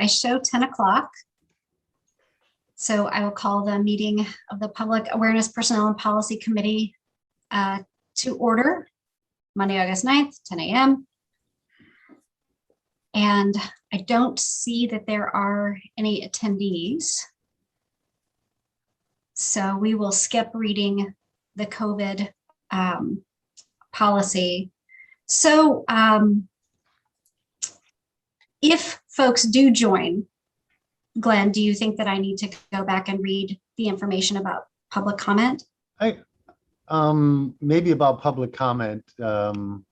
I show 10 o'clock. So I will call the meeting of the Public Awareness Personnel and Policy Committee to order Monday, August 9th, 10 a.m. And I don't see that there are any attendees. So we will skip reading the COVID policy. So if folks do join, Glenn, do you think that I need to go back and read the information about public comment? Maybe about public comment. You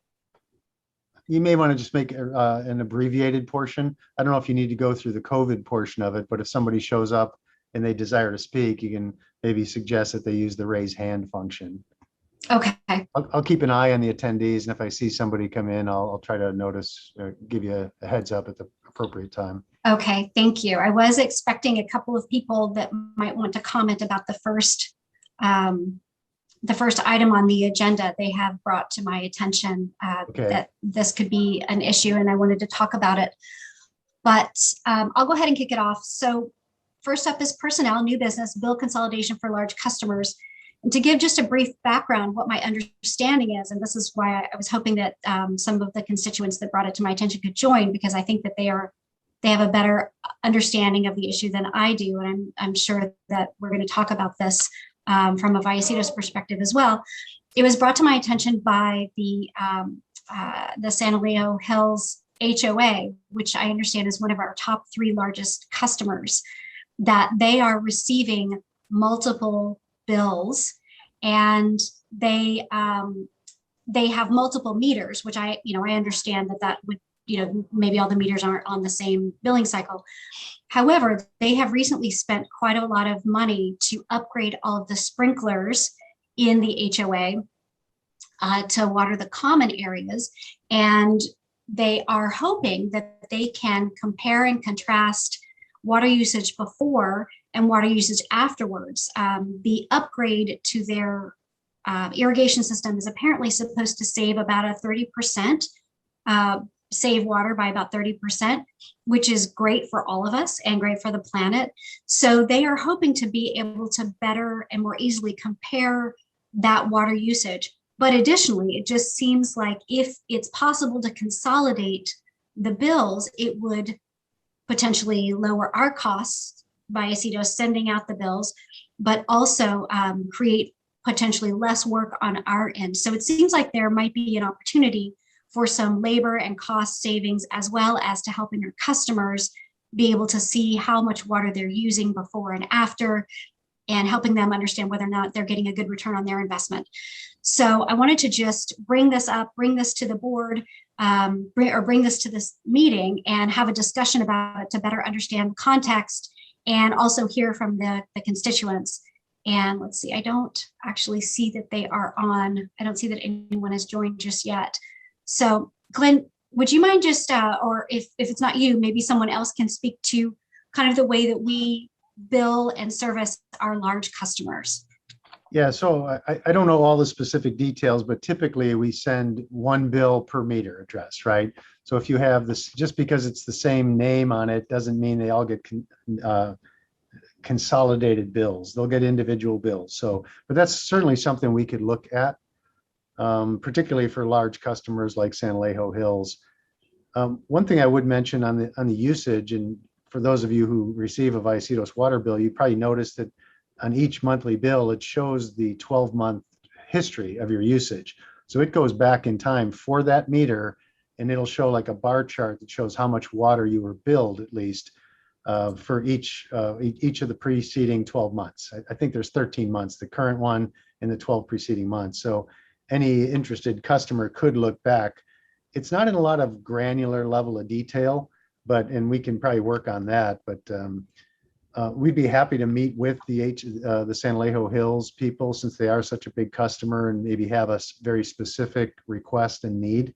may want to just make an abbreviated portion. I don't know if you need to go through the COVID portion of it, but if somebody shows up and they desire to speak, you can maybe suggest that they use the raise hand function. Okay. I'll keep an eye on the attendees, and if I see somebody come in, I'll try to notice, give you a heads up at the appropriate time. Okay, thank you. I was expecting a couple of people that might want to comment about the first item on the agenda. They have brought to my attention that this could be an issue, and I wanted to talk about it. But I'll go ahead and kick it off. So first up is personnel, new business, bill consolidation for large customers. And to give just a brief background, what my understanding is, and this is why I was hoping that some of the constituents that brought it to my attention could join, because I think that they have a better understanding of the issue than I do. And I'm sure that we're going to talk about this from a Vallecitos perspective as well. It was brought to my attention by the San Alejo Hills HOA, which I understand is one of our top 3 largest customers, that they are receiving multiple bills, and they have multiple meters, which I understand that would, maybe all the meters aren't on the same billing cycle. However, they have recently spent quite a lot of money to upgrade all of the sprinklers in the HOA to water the common areas, and they are hoping that they can compare and contrast water usage before and water usage afterwards. The upgrade to their irrigation system is apparently supposed to save about a 30%, save water by about 30%, which is great for all of us and great for the planet. So they are hoping to be able to better and more easily compare that water usage. But additionally, it just seems like if it's possible to consolidate the bills, it would potentially lower our costs by Vallecitos sending out the bills, but also create potentially less work on our end. So it seems like there might be an opportunity for some labor and cost savings, as well as to helping our customers be able to see how much water they're using before and after, and helping them understand whether or not they're getting a good return on their investment. So I wanted to just bring this up, bring this to the board, bring this to this meeting and have a discussion about it to better understand context and also hear from the constituents. And let's see, I don't actually see that they are on. I don't see that anyone has joined just yet. So Glenn, would you mind just, or if it's not you, maybe someone else can speak to kind of the way that we bill and service our large customers? Yeah, so I don't know all the specific details, but typically we send 1 bill per meter address, right? So if you have this, just because it's the same name on it, doesn't mean they all get consolidated bills. They'll get individual bills. So, but that's certainly something we could look at, particularly for large customers like San Alejo Hills. One thing I would mention on the usage, and for those of you who receive a Vallecitos water bill, you probably noticed that on each monthly bill, it shows the 12-month history of your usage. So it goes back in time for that meter, and it'll show like a bar chart that shows how much water you were billed, at least for each of the preceding 12 months. I think there's 13 months, the current one and the 12 preceding months. So any interested customer could look back. It's not in a lot of granular level of detail, and we can probably work on that, but we'd be happy to meet with the San Alejo Hills people, since they are such a big customer, and maybe have a very specific request and need,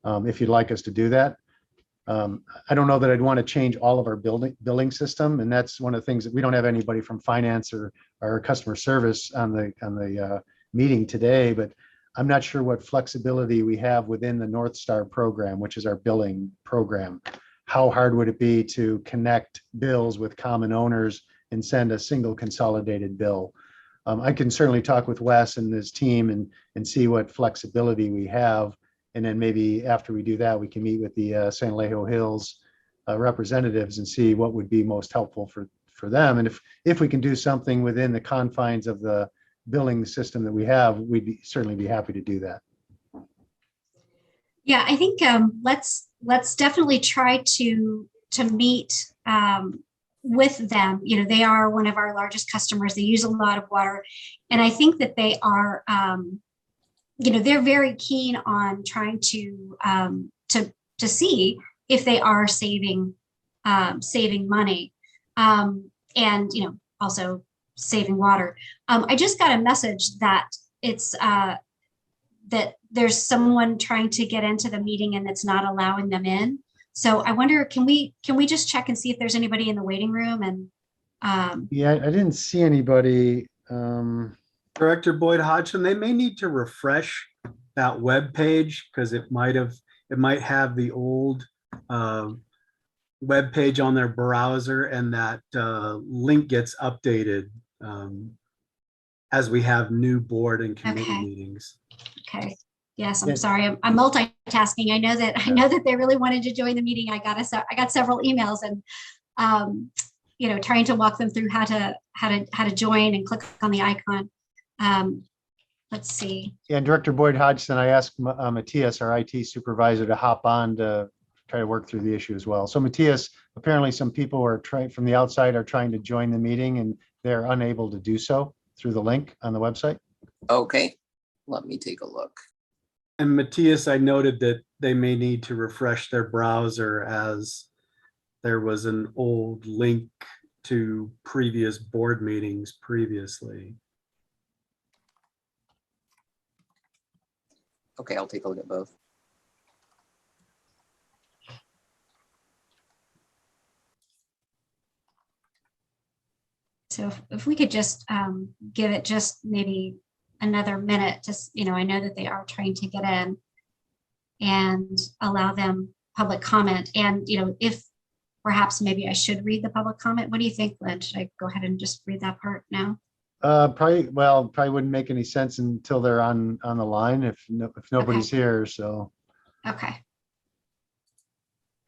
if you'd like us to do that. I don't know that I'd want to change all of our billing system, and that's one of the things that we don't have anybody from finance or customer service on the meeting today, but I'm not sure what flexibility we have within the North Star program, which is our billing program. how hard would it be to connect bills with common owners and send a single consolidated bill? I can certainly talk with Wes and his team and see what flexibility we have. And then maybe after we do that, we can meet with the San Alejo Hills representatives and see what would be most helpful for them. And if we can do something within the confines of the billing system that we have, certainly be happy to do that. Yeah, I think let's definitely try to meet with them. You know, they are one of our largest customers. They use a lot of water, and I think that they are, you know, they're very keen on trying to see if they are saving money, and you know, also saving water. I just got a message that it's that there's someone trying to get into the meeting and it's not allowing them in. So I wonder, can we just check and see if there's anybody in the waiting room? And yeah, I didn't see anybody. Director Boyd Hodgson, they may need to refresh that web page because it might have the old web page on their browser, and that link gets updated as we have new board and committee meetings. Okay. Yes, I'm sorry. I'm multitasking. I know that they really wanted to join the meeting. I got several emails, and you know, trying to walk them through how to join and click on the icon. Let's see. Yeah, and Director Boyd Hodgson, I asked Matthias, our IT supervisor, to hop on to try to work through the issue as well. So Matthias, apparently some people are trying from the outside are trying to join the meeting and they're unable to do so through the link on the website. Okay, let me take a look. And Matthias, I noted that they may need to refresh their browser as there was an old link to previous board meetings previously. Okay, I'll take a look at both. So if we could just give it just maybe another minute, just, you know, I know that they are trying to get in, and allow them public comment. And, you know, if perhaps maybe I should read the public comment. What do you think, Lynn? Should I go ahead and just read that part now? Probably wouldn't make any sense until they're on the line if nobody's here. So. Okay.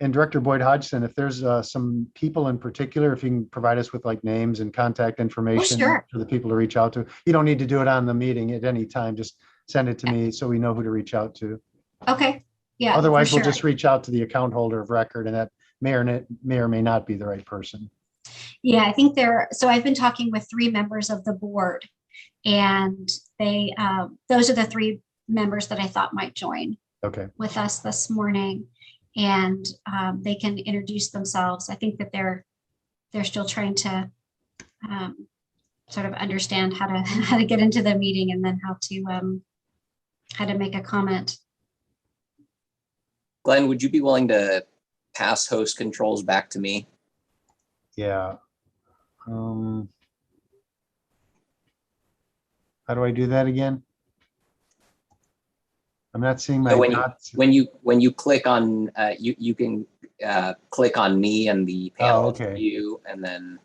And Director Boyd Hodgson, if there's some people in particular, if you can provide us with like names and contact information sure. for the people to reach out to. You don't need to do it on the meeting at any time. Just send it to me so we know who to reach out to. Okay. Yeah. Otherwise, we'll just reach out to the account holder of record, and that may or may not be the right person. Yeah, I think so I've been talking with 3 members of the board, and they those are the 3 members that I thought might join with us this morning. And they can introduce themselves. I think that they're still trying to sort of understand how to get into the meeting, and then how to make a comment. Glenn, would you be willing to pass host controls back to me? Yeah. How do I do that again? I'm not seeing my dots. When you click on you can click on me and the panel view, and then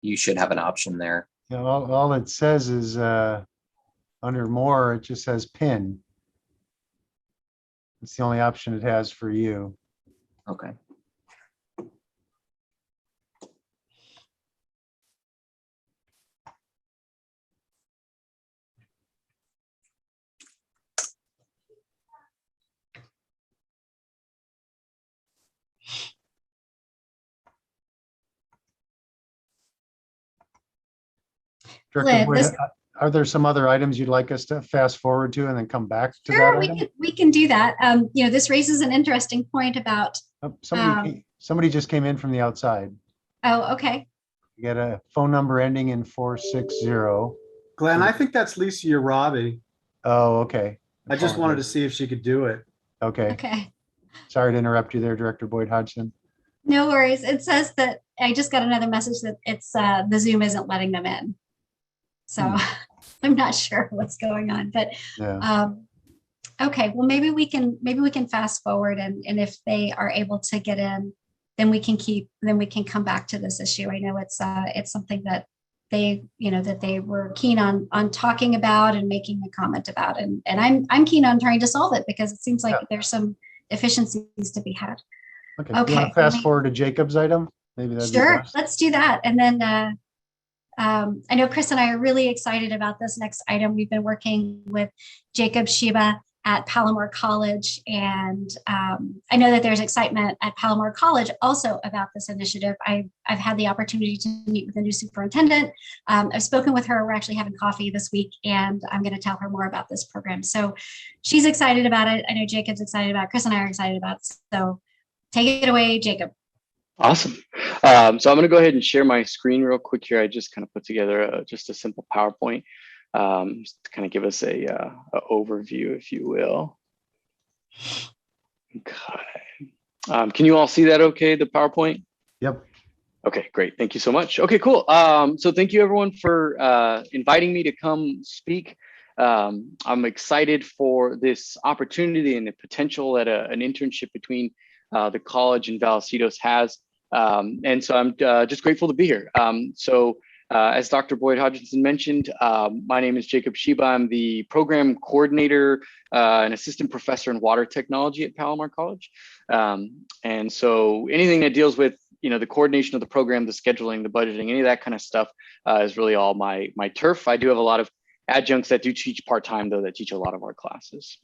you should have an option there. Yeah, all it says is under more, it just says pin. It's the only option it has for you. Okay. Director Boyd, are there some other items you'd like us to fast forward to and then come back to that item? We can do that. You know, this raises an interesting point about somebody just came in from the outside. Oh, okay. You got a phone number ending in 460. Glenn, I think that's Lisa Urabi. Oh, okay. I just wanted to see if she could do it. Okay. Okay. Sorry to interrupt you there, Director Boyd Hodgson. No worries. It says that I just got another message that it's the Zoom isn't letting them in. So I'm not sure what's going on, but yeah. Okay, well, maybe we can fast forward and if they are able to get in, then we can come back to this issue. I know it's something that that they were keen on talking about and making a comment about. And I'm keen on trying to solve it because it seems like there's some efficiencies to be had. Okay. Do you want to fast forward to Jacob's item? Maybe that'd be Sure, best. let's do that. And then I know Chris and I are really excited about this next item. We've been working with Jacob Shiba at Palomar College. And I know that there's excitement at Palomar College also about this initiative. I've had the opportunity to meet with the new superintendent. I've spoken with her. We're actually having coffee this week, and I'm going to tell her more about this program. So she's excited about it. I know Jacob's excited about it. Chris and I are excited about it. So take it away, Jacob. Awesome. So I'm going to go ahead and share my screen real quick here. I just kind of put together just a simple PowerPoint. Just to kind of give us a overview, if you will. Okay. Can you all see that okay, the PowerPoint? Yep. Okay, great. Thank you so much. Okay, cool. So thank you everyone for inviting me to come speak. I'm excited for this opportunity and the potential that an internship between the college and Vallecitos has. And so I'm just grateful to be here. As Dr. Boyd Hodgson mentioned, my name is Jacob Shiba. I'm the program coordinator and assistant professor in water technology at Palomar College. And so anything that deals with the coordination of the program, the scheduling, the budgeting, any of that kind of stuff is really all my turf. I do have a lot of adjuncts that do teach part-time, though, that teach a lot of our classes.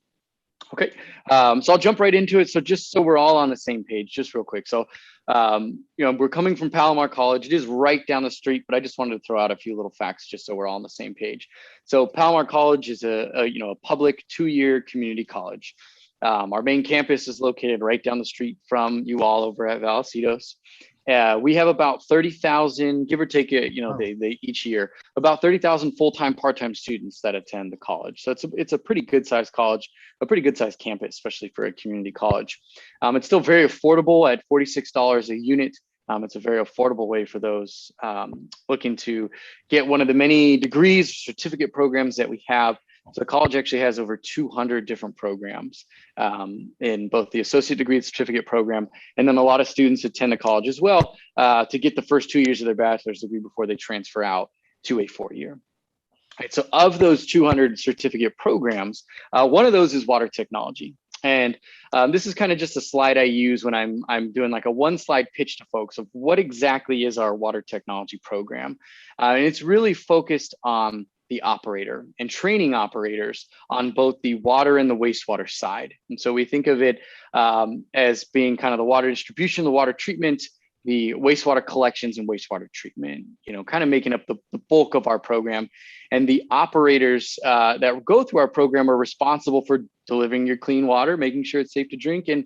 Okay, so I'll jump right into it. So just so we're all on the same page, just real quick. So, we're coming from Palomar College. It is right down the street, but I just wanted to throw out a few little facts just so we're all on the same page. So Palomar College is a public 2-year community college. Our main campus is located right down the street from you all over at Vallecitos. We have about 30,000, give or take, they each year, about 30,000 full-time, part-time students that attend the college. So it's a pretty good sized college, a pretty good sized campus, especially for a community college. It's still very affordable at $46 a unit. It's a very affordable way for those looking to get one of the many degrees, certificate programs that we have. So the college actually has over 200 different programs in both the associate degree and certificate program. And then a lot of students attend the college as well to get the first 2 years of their bachelor's degree before they transfer out to a 4-year. Right, so of those 200 certificate programs, one of those is water technology. And this is kind of just a slide I use when I'm doing like a 1-slide pitch to folks of what exactly is our water technology program. And it's really focused on the operator and training operators on both the water and the wastewater side. And so we think of it as being kind of the water distribution, the water treatment, the wastewater collections and wastewater treatment, kind of making up the bulk of our program. And the operators that go through our program are responsible for delivering your clean water, making sure it's safe to drink, and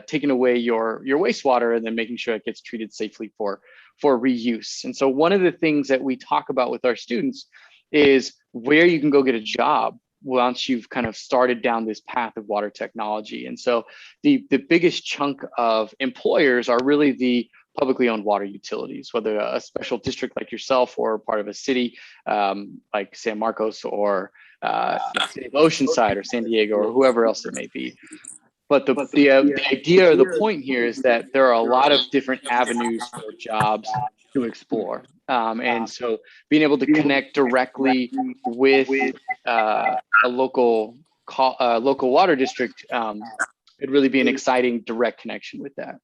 taking away your wastewater and then making sure it gets treated safely for reuse. And so one of the things that we talk about with our students is where you can go get a job once you've kind of started down this path of water technology. And so the biggest chunk of employers are really the publicly owned water utilities, whether a special district like yourself or part of a city like San Marcos or city of Oceanside or San Diego or whoever else it may be. But the idea or the point here is that there are a lot of different avenues for jobs to explore. And so being able to connect directly with a local water district could really be an exciting direct connection with that.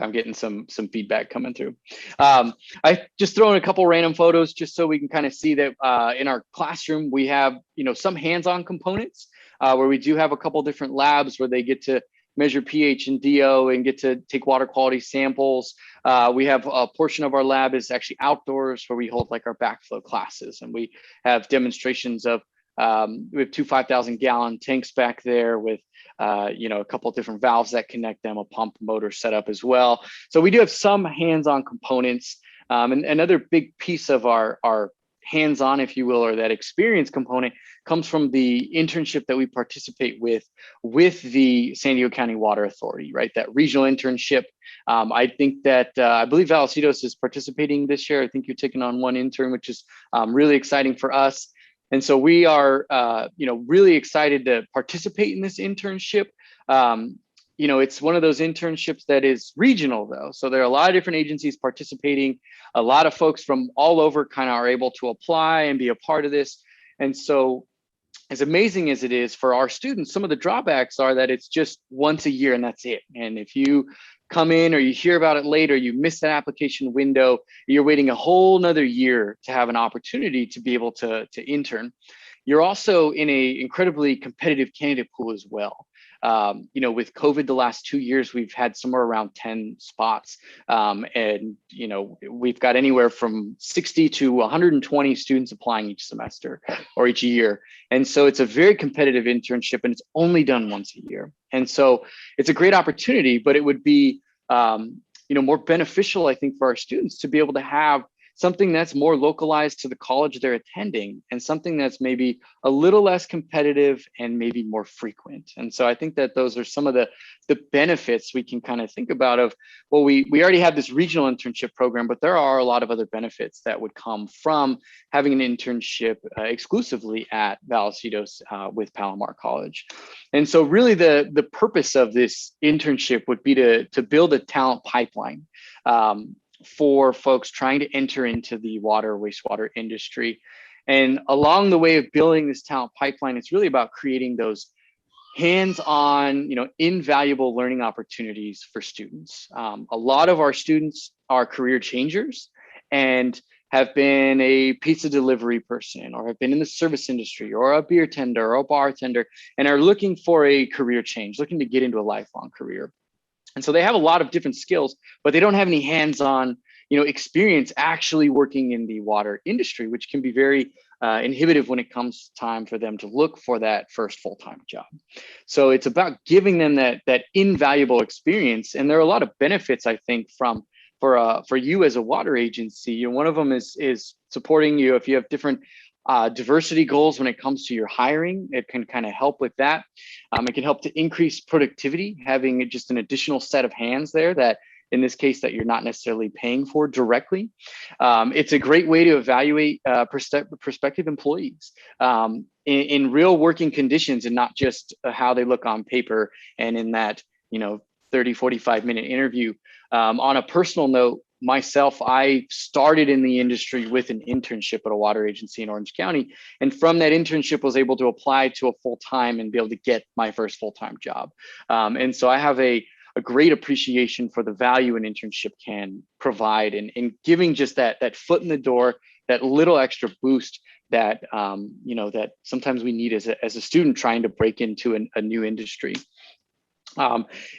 I'm getting some feedback coming through. I just throw in a couple random photos just so we can kind of see that in our classroom, we have some hands-on components where we do have a couple different labs where they get to measure pH and DO and get to take water quality samples. We have a portion of our lab is actually outdoors where we hold like our backflow classes, and we have demonstrations of we have 2 5,000-gallon tanks back there with a couple of different valves that connect them, a pump motor setup as well. So we do have some hands-on components. And another big piece of our hands-on, if you will, or that experience component comes from the internship that we participate with the San Diego County Water Authority, right? That regional internship. I think that I believe Vallecitos is participating this year. I think you're taking on one intern, which is really exciting for us. And so we are, really excited to participate in this internship. It's one of those internships that is regional though. So there are a lot of different agencies participating. A lot of folks from all over kind of are able to apply and be a part of this. And so as amazing as it is for our students, some of the drawbacks are that it's just once a year and that's it. And if you come in or you hear about it later, you miss that application window, you're waiting a whole nother year to have an opportunity to be able to intern. You're also in an incredibly competitive candidate pool as well. With COVID the last 2 years, we've had somewhere around 10 spots. We've got anywhere from 60 to 120 students applying each semester or each year. And so it's a very competitive internship and it's only done once a year. And so it's a great opportunity, but it would be, more beneficial, I think, for our students to be able to have something that's more localized to the college they're attending and something that's maybe a little less competitive and maybe more frequent. And so I think that those are some of the benefits we can kind of think about of, well, we already have this regional internship program, but there are a lot of other benefits that would come from having an internship exclusively at Vallecitos with Palomar College. And so really the purpose of this internship would be to build a talent pipeline for folks trying to enter into the water, wastewater industry. And along the way of building this talent pipeline, it's really about creating those hands-on, invaluable learning opportunities for students. A lot of our students are career changers and have been a pizza delivery person or have been in the service industry or a beer tender or a bartender and are looking for a career change, looking to get into a lifelong career. And so they have a lot of different skills, but they don't have any hands-on, experience actually working in the water industry, which can be very inhibitive when it comes time for them to look for that first full-time job. So it's about giving them that invaluable experience. And there are a lot of benefits, I think, for you as a water agency. One of them is supporting you if you have different diversity goals when it comes to your hiring. It can kind of help with that. It can help to increase productivity, having just an additional set of hands there that, in this case, that you're not necessarily paying for directly. It's a great way to evaluate prospective employees in real working conditions and not just how they look on paper and in that 30, 45-minute interview. On a personal note, myself, I started in the industry with an internship at a water agency in Orange County. And from that internship was able to apply to a full-time and be able to get my first full-time job. And so I have a great appreciation for the value an internship can provide and giving just that foot in the door, that little extra boost that, that sometimes we need as a student trying to break into a new industry.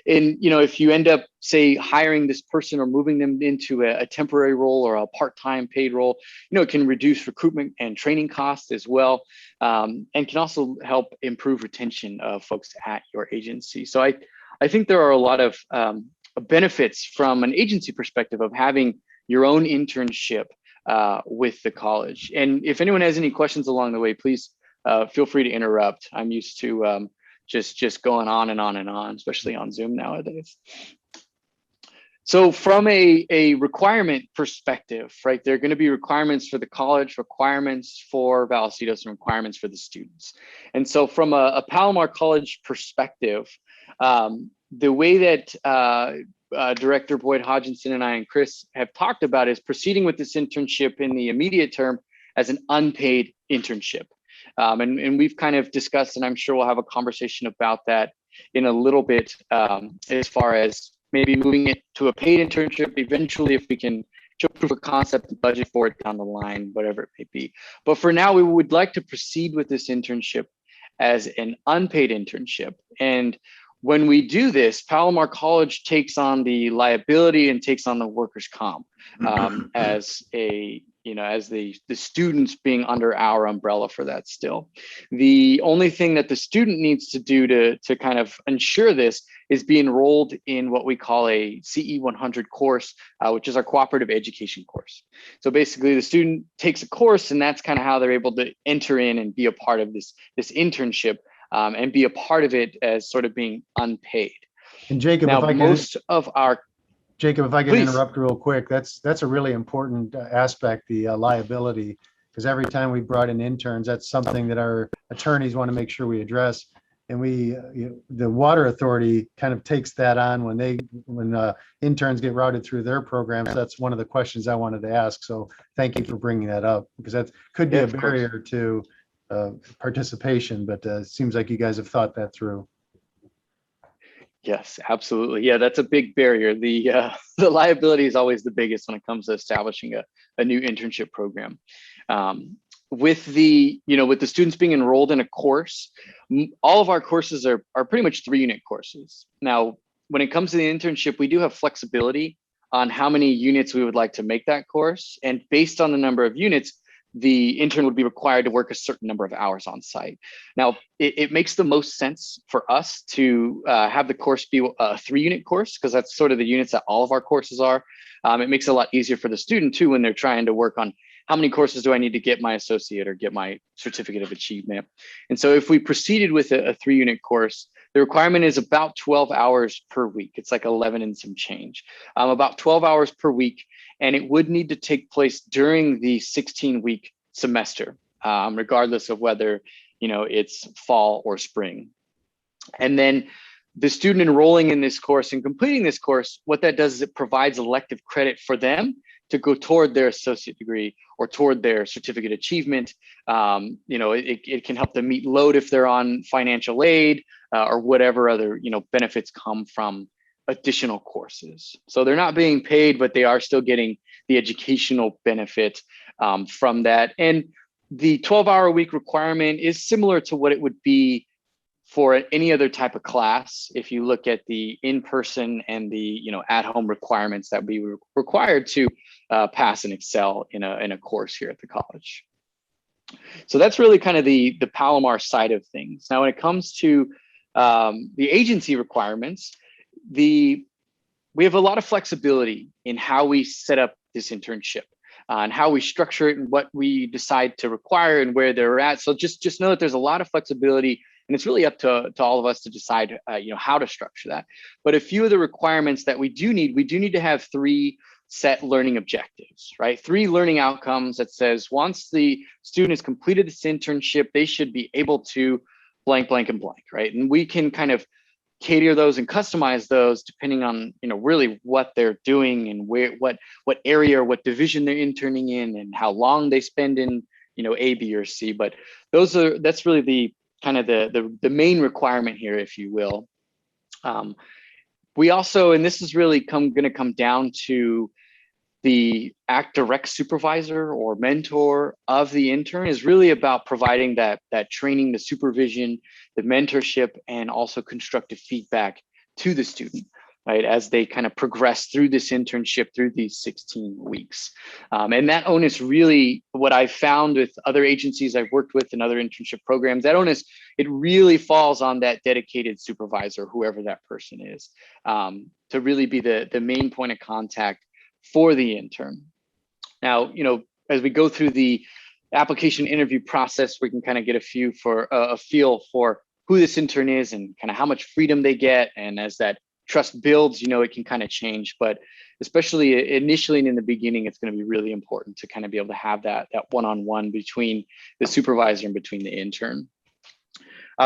If you end up, say, hiring this person or moving them into a temporary role or a part-time paid role, it can reduce recruitment and training costs as well, and can also help improve retention of folks at your agency. So I think there are a lot of benefits from an agency perspective of having your own internship with the college. And if anyone has any questions along the way, please feel free to interrupt. I'm used to just going on and on and on, especially on Zoom nowadays. So from a requirement perspective, right, there are going to be requirements for the college, requirements for Vallecitos, and requirements for the students. And so from a Palomar College perspective, the way that Director Boyd Hodgson and I and Chris have talked about is proceeding with this internship in the immediate term as an unpaid internship. And we've kind of discussed, and I'm sure we'll have a conversation about that in a little bit, as far as maybe moving it to a paid internship eventually, if we can show proof of concept and budget for it down the line, whatever it may be. But for now, we would like to proceed with this internship as an unpaid internship. And when we do this, Palomar College takes on the liability and takes on the workers' comp as the students being under our umbrella for that still. The only thing that the student needs to do to kind of ensure this is be enrolled in what we call a CE 100 course, which is our cooperative education course. So basically the student takes a course and that's kind of how they're able to enter in and be a part of this internship and be a part of it as sort of being unpaid. And Jacob, now, if I can Please. interrupt real quick, that's a really important aspect, the liability. because every time we brought in interns, that's something that our attorneys want to make sure we address. And we, the water authority kind of takes that on when interns get routed through their programs. That's one of the questions I wanted to ask. So thank you for bringing that up, because that could be a barrier to participation, but it seems like you guys have thought that through. Yes, absolutely. Yeah, that's a big barrier. The liability is always the biggest when it comes to establishing a new internship program. With the students being enrolled in a course, all of our courses are pretty much 3-unit courses. Now, when it comes to the internship, we do have flexibility on how many units we would like to make that course. And based on the number of units, the intern would be required to work a certain number of hours on site. Now, it makes the most sense for us to have the course be a 3-unit course, because that's sort of the units that all of our courses are. It makes it a lot easier for the student too, when they're trying to work on how many courses do I need to get my associate or get my certificate of achievement. And so if we proceeded with a 3-unit course, the requirement is about 12 hours per week. It's like 11 and some change, about 12 hours per week. And it would need to take place during the 16-week semester, regardless of whether, it's fall or spring. And then the student enrolling in this course and completing this course, what that does is it provides elective credit for them to go toward their associate degree or toward their certificate achievement. It can help them meet load if they're on financial aid or whatever other, benefits come from additional courses. So they're not being paid, but they are still getting the educational benefit from that. And the 12-hour-a-week requirement is similar to what it would be for any other type of class. If you look at the in-person and the at-home requirements that we were required to pass and excel in a course here at the college. So that's really kind of the Palomar side of things. Now, when it comes to the agency requirements, we have a lot of flexibility in how we set up this internship and how we structure it and what we decide to require and where they're at. So just know that there's a lot of flexibility, and it's really up to all of us to decide how to structure that. But a few of the requirements that we do need to have 3 set learning objectives, right? 3 learning outcomes that says once the student has completed this internship, they should be able to blank, blank, and blank, right? And we can kind of cater those and customize those depending on really what they're doing and what area or what division they're interning in and how long they spend in A, B, or C. But that's really the kind of the main requirement here, if you will. We also, and this is really going to come down to the direct supervisor or mentor of the intern, is really about providing that training, the supervision, the mentorship, and also constructive feedback to the student, right, as they kind of progress through this internship through these 16 weeks. And that onus really, what I've found with other agencies I've worked with and other internship programs, that onus, it really falls on that dedicated supervisor, whoever that person is, to really be the main point of contact for the intern. Now, as we go through the application interview process, we can kind of get a feel for who this intern is and kind of how much freedom they get. And as that trust builds, it can kind of change, but especially initially and in the beginning, it's going to be really important to kind of be able to have that one-on-one between the supervisor and between the intern.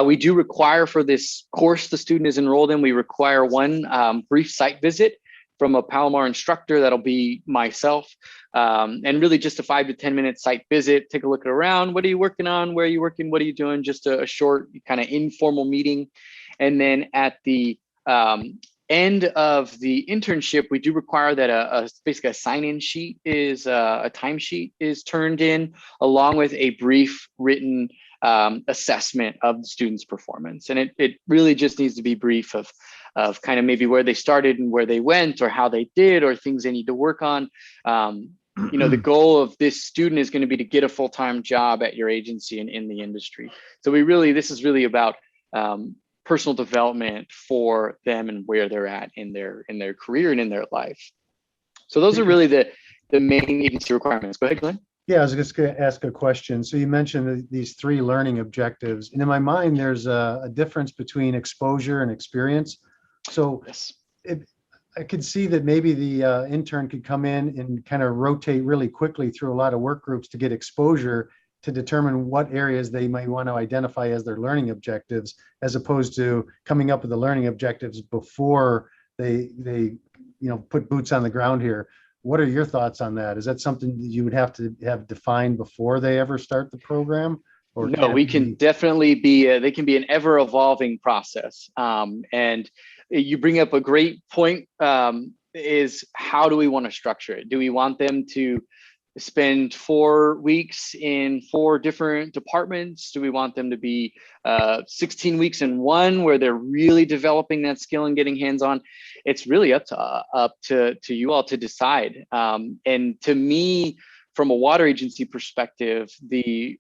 We do require for this course the student is enrolled in, we require one brief site visit from a Palomar instructor. That'll be myself, and really just a 5 to 10 minute site visit. Take a look around. What are you working on? Where are you working? What are you doing? Just a short kind of informal meeting. And then at the end of the internship, we do require that basically a sign-in sheet is a timesheet is turned in, along with a brief written assessment of the student's performance. And it really just needs to be brief of kind of maybe where they started and where they went, or how they did, or things they need to work on. The goal of this student is going to be to get a full-time job at your agency and in the industry. So this is really about personal development for them and where they're at in their career and in their life. So those are really the main agency requirements. Go ahead, Glenn. Yeah, I was just going to ask a question. So you mentioned these 3 learning objectives, and in my mind, there's a difference between exposure and experience. So Yes. I could see that maybe the intern could come in and kind of rotate really quickly through a lot of work groups to get exposure to determine what areas they might want to identify as their learning objectives, as opposed to coming up with the learning objectives before they put boots on the ground here. What are your thoughts on that? Is that something that you would have to have defined before they ever start the program? Or no, we can definitely be, they can be an ever evolving process. And you bring up a great point, is how do we want to structure it? Do we want them to spend 4 weeks in 4 different departments? Do we want them to be 16 weeks in one where they're really developing that skill and getting hands-on? It's really up to you all to decide. And to me, from a water agency perspective, the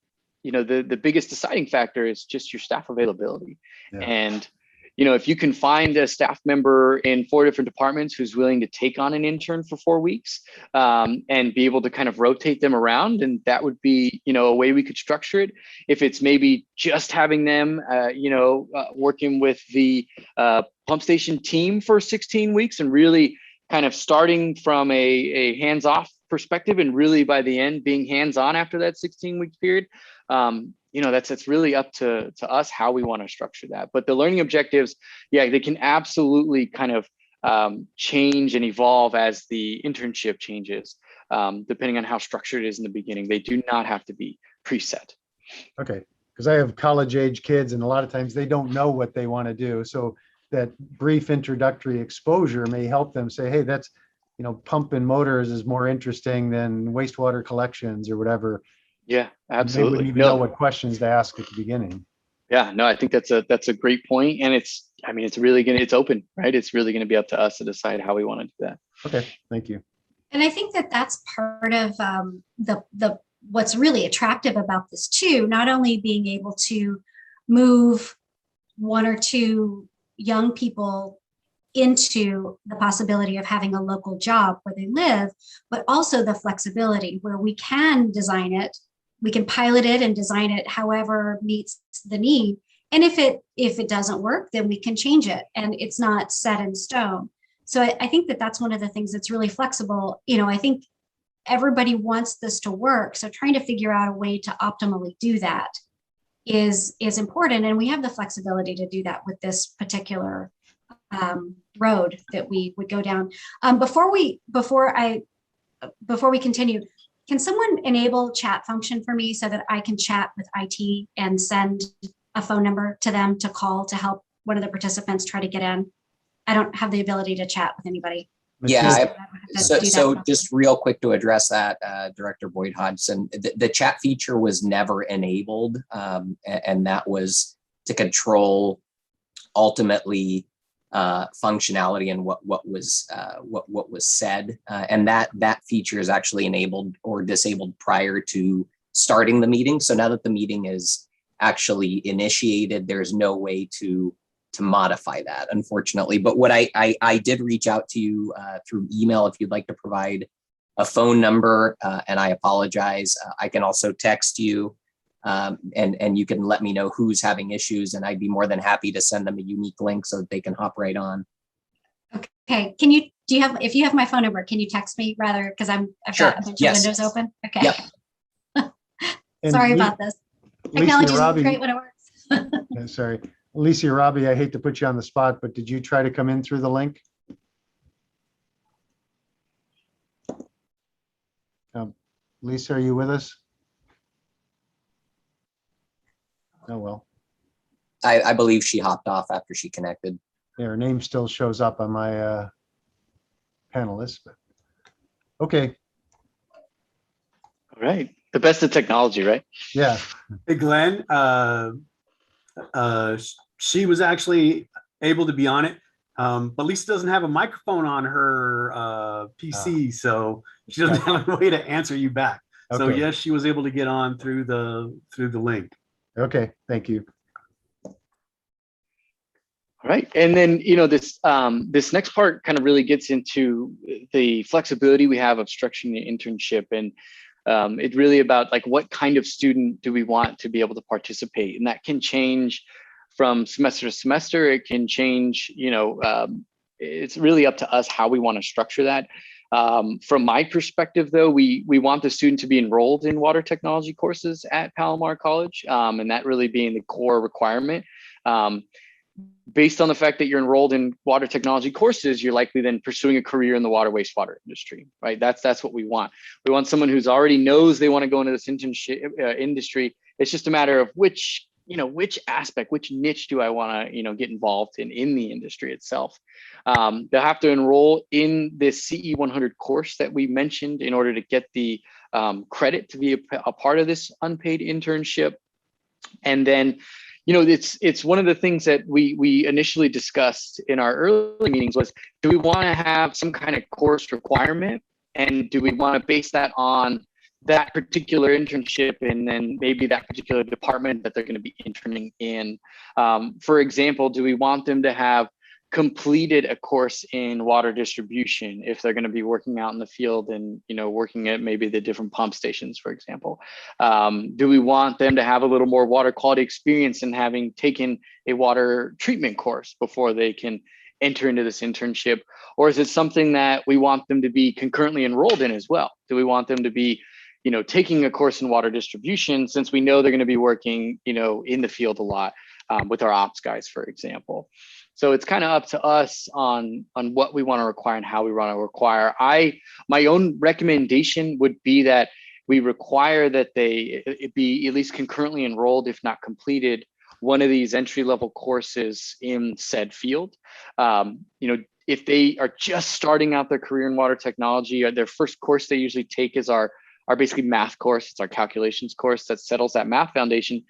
biggest deciding factor is just your staff availability. Yeah. And if you can find a staff member in 4 different departments who's willing to take on an intern for 4 weeks, and be able to kind of rotate them around, and that would be, a way we could structure it. If it's maybe just having them, working with the pump station team for 16 weeks and really kind of starting from a hands-off perspective, and really by the end being hands-on after that 16-week period. That's really up to us how we want to structure that. But the learning objectives, yeah, they can absolutely kind of change and evolve as the internship changes, depending on how structured it is in the beginning. They do not have to be preset. Okay, because I have college age kids, and a lot of times they don't know what they want to do. So that brief introductory exposure may help them say, hey, that's, pump and motors is more interesting than wastewater collections or whatever. Yeah, absolutely. They wouldn't even know what questions to ask at the beginning. Yeah, no, I think that's a great point. And it's open, right? It's really going to be up to us to decide how we want to do that. Okay, thank you. And I think that that's part of the what's really attractive about this too, not only being able to move 1 or 2 young people into the possibility of having a local job where they live, but also the flexibility where we can design it. We can pilot it and design it however meets the need. And if it doesn't work, then we can change it, and it's not set in stone. So I think that that's one of the things that's really flexible. I think everybody wants this to work. So trying to figure out a way to optimally do that is important. And we have the flexibility to do that with this particular road that we would go down. Before we continue, can someone enable chat function for me so that I can chat with IT and send a phone number to them to call to help one of the participants try to get in? I don't have the ability to chat with anybody. Yeah, so just real quick to address that, Director Boyd Hodgson, the chat feature was never enabled, and that was to control ultimately functionality and what was said, and that feature is actually enabled or disabled prior to starting the meeting. So now that the meeting is actually initiated, there's no way to modify that, unfortunately. But what I did reach out to you through email if you'd like to provide a phone number, and I apologize. I can also text you. And you can let me know who's having issues, and I'd be more than happy to send them a unique link so that they can hop right on. Okay. If you have my phone number, can you text me rather? Because I've got a bunch of windows open. Okay. Yep. Sorry about this. Technology is great when it works. Yeah, sorry. Lisa or Robbie, I hate to put you on the spot, but did you try to come in through the link? Lisa, are you with us? Oh, well. I believe she hopped off after she connected. Yeah, her name still shows up on my panel list, but okay. All right. The best of technology, right? Yeah. Hey, Glenn, she was actually able to be on it, but Lisa doesn't have a microphone on her PC, so she doesn't have a way to answer you back. Okay. So yes, she was able to get on through the link. Okay, thank you. All right, and then this next part kind of really gets into the flexibility we have of structuring the internship, and it's really about like what kind of student do we want to be able to participate, and that can change from semester to semester. It can change, it's really up to us how we want to structure that. From my perspective, though, we want the student to be enrolled in water technology courses at Palomar College, and that really being the core requirement. Based on the fact that you're enrolled in water technology courses, you're likely then pursuing a career in the water wastewater industry, right? That's what we want. We want someone who's already knows they want to go into this internship industry. It's just a matter of which aspect, which niche do I want to, get involved in the industry itself. They'll have to enroll in this CE 100 course that we mentioned in order to get the credit to be a part of this unpaid internship. And then, it's one of the things that we initially discussed in our early meetings was, do we want to have some kind of course requirement? And do we want to base that on that particular internship and then maybe that particular department that they're going to be interning in? For example, do we want them to have completed a course in water distribution if they're going to be working out in the field and working at maybe the different pump stations, for example? Do we want them to have a little more water quality experience and having taken a water treatment course before they can enter into this internship? Or is it something that we want them to be concurrently enrolled in as well? Do we want them to be taking a course in water distribution, since we know they're going to be working in the field a lot with our ops guys, for example? So it's kind of up to us on what we want to require and how we want to require. My own recommendation would be that we require that it be at least concurrently enrolled, if not completed, one of these entry-level courses in said field. If they are just starting out their career in water technology, their first course they usually take is our basically math course. It's our calculations course that settles that math foundation.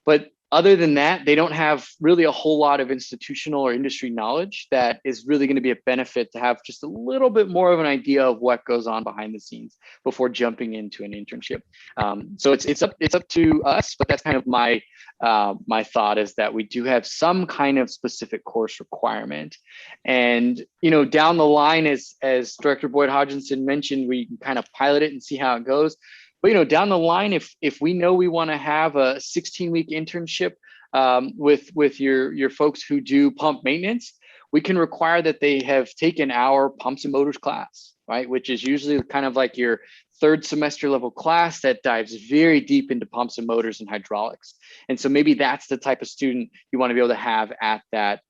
But other than that, they don't have really a whole lot of institutional or industry knowledge that is really going to be a benefit to have just a little bit more of an idea of what goes on behind the scenes before jumping into an internship. So it's up to us, but that's kind of my thought, is that we do have some kind of specific course requirement. And down the line, as Director Boyd Hodgson mentioned, we can kind of pilot it and see how it goes. But down the line, if we know we want to have a 16-week internship with your folks who do pump maintenance, we can require that they have taken our pumps and motors class, right? Which is usually kind of like your third semester level class that dives very deep into pumps and motors and hydraulics. And so maybe that's the type of student you want to be able to have at that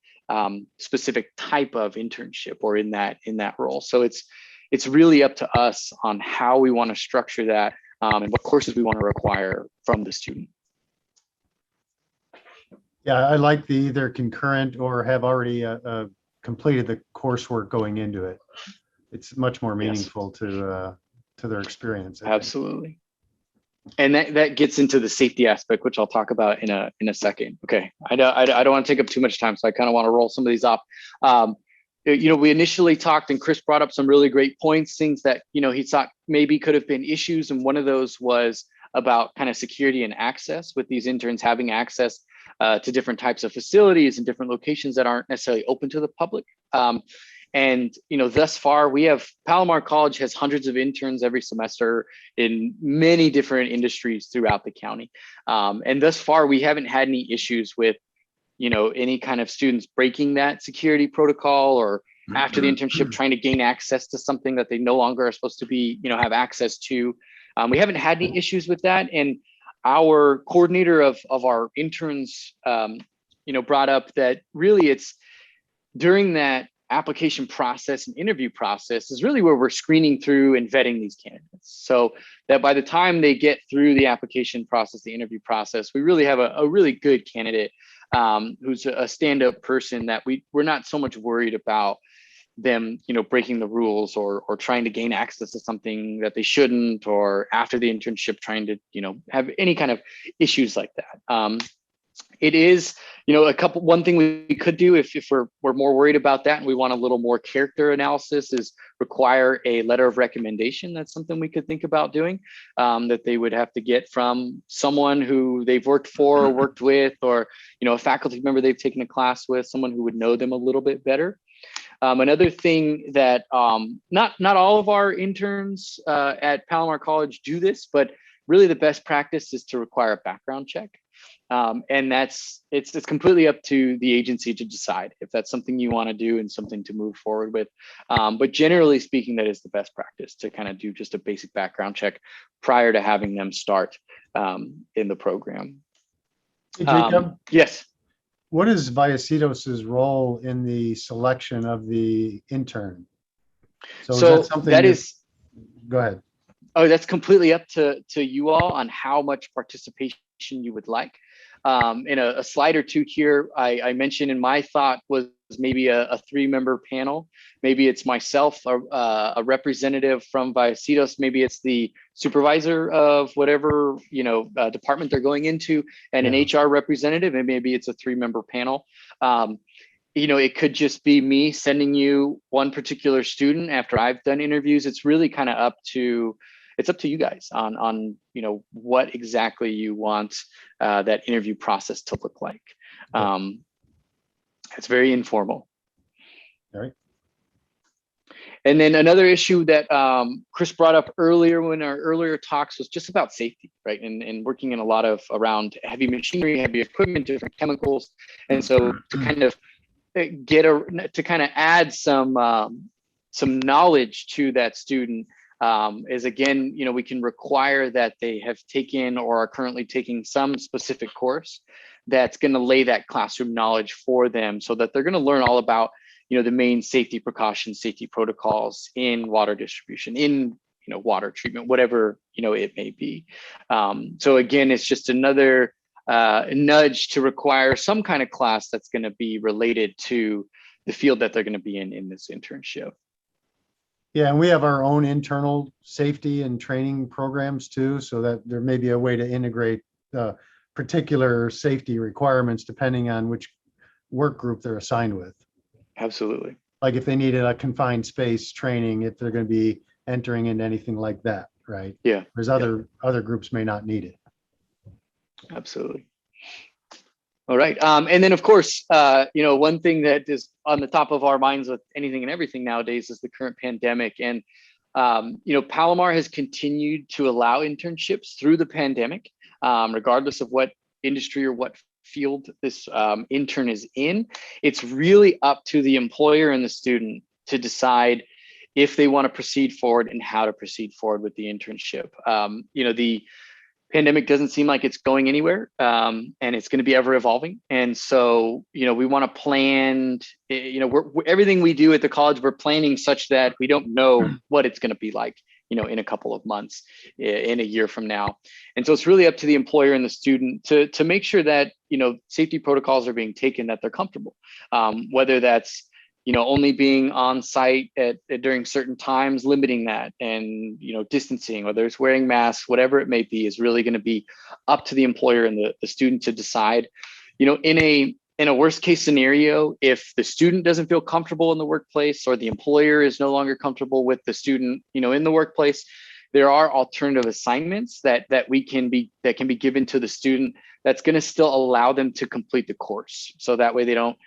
specific type of internship or in that role. So it's really up to us on how we want to structure that. And what courses we want to require from the student. Yeah, I like the either concurrent or have already completed the coursework going into it. It's much more meaningful to their experience. Absolutely. And that gets into the safety aspect, which I'll talk about in a second. Okay, I don't want to take up too much time, so I kind of want to roll some of these off. We initially talked, and Chris brought up some really great points, things that, he thought maybe could have been issues. And one of those was about kind of security and access, with these interns having access to different types of facilities and different locations that aren't necessarily open to the public. And thus far, Palomar College has hundreds of interns every semester in many different industries throughout the county. And thus far, we haven't had any issues with any kind of students breaking that security protocol, or after the internship trying to gain access to something that they no longer are supposed to be, have access to. We haven't had any issues with that. And our coordinator of our interns, brought up that really it's during that application process and interview process is really where we're screening through and vetting these candidates. So that by the time they get through the application process, the interview process, we really have a really good candidate who's a stand-up person that we're not so much worried about them, breaking the rules or trying to gain access to something that they shouldn't, or after the internship trying to, have any kind of issues like that. It is, one thing we could do if we're more worried about that and we want a little more character analysis is require a letter of recommendation. That's something we could think about doing, that they would have to get from someone who they've worked for or worked with, or, a faculty member they've taken a class with, someone who would know them a little bit better. Another thing that not all of our interns at Palomar College do this, but really the best practice is to require a background check. And it's completely up to the agency to decide if that's something you want to do and something to move forward with. But generally speaking, that is the best practice, to kind of do just a basic background check prior to having them start in the program. Hey, Jacob, Yes. what is Vallecitos's role in the selection of the intern? So is that something go ahead. Oh, that's completely up to you all on how much participation you would like. In a slide or two here, I mentioned in my thought was maybe a 3-member panel. Maybe it's myself, a representative from Vallecitos. Maybe it's the supervisor of whatever department they're going into, and an HR representative, and maybe it's a 3-member panel. It could just be me sending you one particular student after I've done interviews. It's really kind of up to you guys on what exactly you want that interview process to look like. It's very informal. All right. And then another issue that Chris brought up earlier in our earlier talks was just about safety, right? And working in a lot of around heavy machinery, heavy equipment, different chemicals. And so to kind of add some knowledge to that student is, again, we can require that they have taken or are currently taking some specific course that's going to lay that classroom knowledge for them, so that they're going to learn all about the main safety precautions, safety protocols in water distribution, in water treatment, whatever it may be. So again, it's just another nudge to require some kind of class that's going to be related to the field that they're going to be in this internship. Yeah, and we have our own internal safety and training programs too, so that there may be a way to integrate particular safety requirements depending on which work group they're assigned with. Absolutely. Like if they needed a confined space training, if they're going to be entering into anything like that, right? Yeah. Whereas other groups may not need it. Absolutely. All right. And then, of course, one thing that is on the top of our minds with anything and everything nowadays is the current pandemic. And, Palomar has continued to allow internships through the pandemic, regardless of what industry or what field this intern is in. It's really up to the employer and the student to decide if they want to proceed forward and how to proceed forward with the internship. The pandemic doesn't seem like it's going anywhere, and it's going to be ever evolving. And so, we want to plan, everything we do at the college, we're planning such that we don't know what it's going to be like, in a couple of months, in a year from now. And so it's really up to the employer and the student to make sure that, safety protocols are being taken, that they're comfortable, whether that's only being on site during certain times, limiting that, and distancing, whether it's wearing masks, whatever it may be, is really going to be up to the employer and the student to decide. In a worst case scenario, if the student doesn't feel comfortable in the workplace, or the employer is no longer comfortable with the student, in the workplace, there are alternative assignments that can be given to the student that's going to still allow them to complete the course. So that way they don't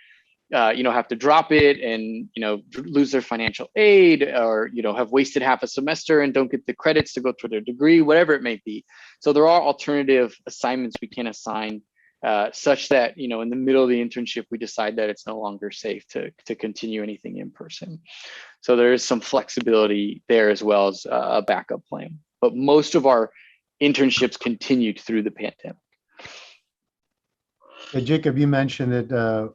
have to drop it and lose their financial aid, or have wasted half a semester and don't get the credits to go through their degree, whatever it may be. So there are alternative assignments we can assign, such that in the middle of the internship we decide that it's no longer safe to continue anything in person. So there is some flexibility there, as well as a backup plan. But most of our internships continued through the pandemic. Hey, Jacob, you mentioned that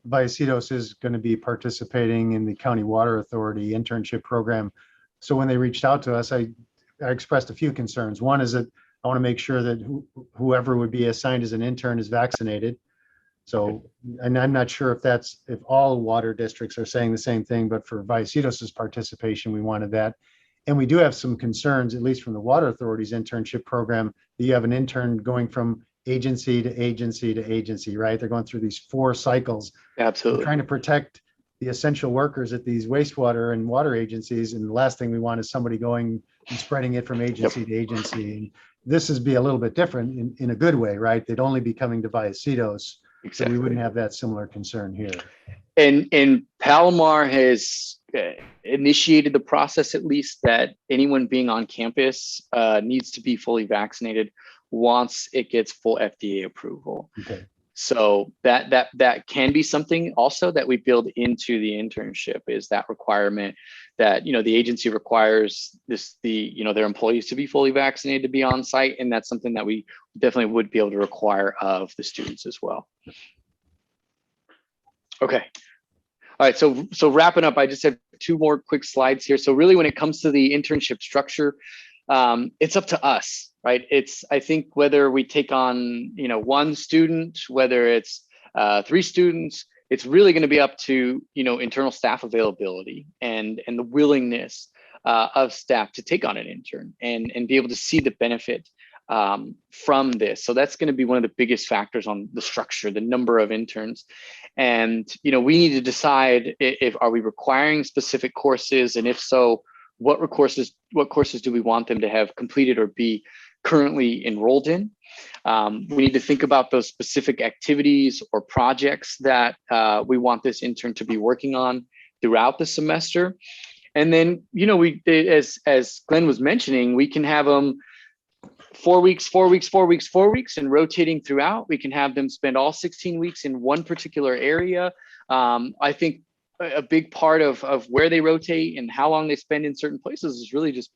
Vallecitos is going to be participating in the County Water Authority internship program. So when they reached out to us, I expressed a few concerns. One is that I want to make sure that whoever would be assigned as an intern is vaccinated. So, and I'm not sure if all water districts are saying the same thing, but for Vallecitos's participation, we wanted that. And we do have some concerns, at least from the Water Authority's internship program, that you have an intern going from agency to agency to agency, right? They're going through these 4 cycles. Absolutely. We're trying to protect the essential workers at these wastewater and water agencies. And the last thing we want is somebody going and spreading it from agency to agency. And this is be a little bit different in a good way, right? They'd only be coming to Vallecitos. Exactly. So we wouldn't have that similar concern here. And Palomar has initiated the process, at least, that anyone being on campus needs to be fully vaccinated once it gets full FDA approval. Okay. So that can be something also that we build into the internship, is that requirement that, the agency requires their employees to be fully vaccinated to be on site. And that's something that we definitely would be able to require of the students as well. Okay. All right, so wrapping up, I just have 2 more quick slides here. So really, when it comes to the internship structure, it's up to us, right? I think whether we take on, 1 student, whether it's 3 students, it's really going to be up to, internal staff availability and the willingness of staff to take on an intern and be able to see the benefit from this. So that's going to be one of the biggest factors on the structure, the number of interns. And, we need to decide if are we requiring specific courses, and if so, what courses do we want them to have completed or be currently enrolled in? We need to think about those specific activities or projects that we want this intern to be working on throughout the semester. And then, as Glenn was mentioning, we can have them 4 weeks, 4 weeks, 4 weeks, 4 weeks, and rotating throughout. We can have them spend all 16 weeks in one particular area. I think a big part of where they rotate and how long they spend in certain places is really just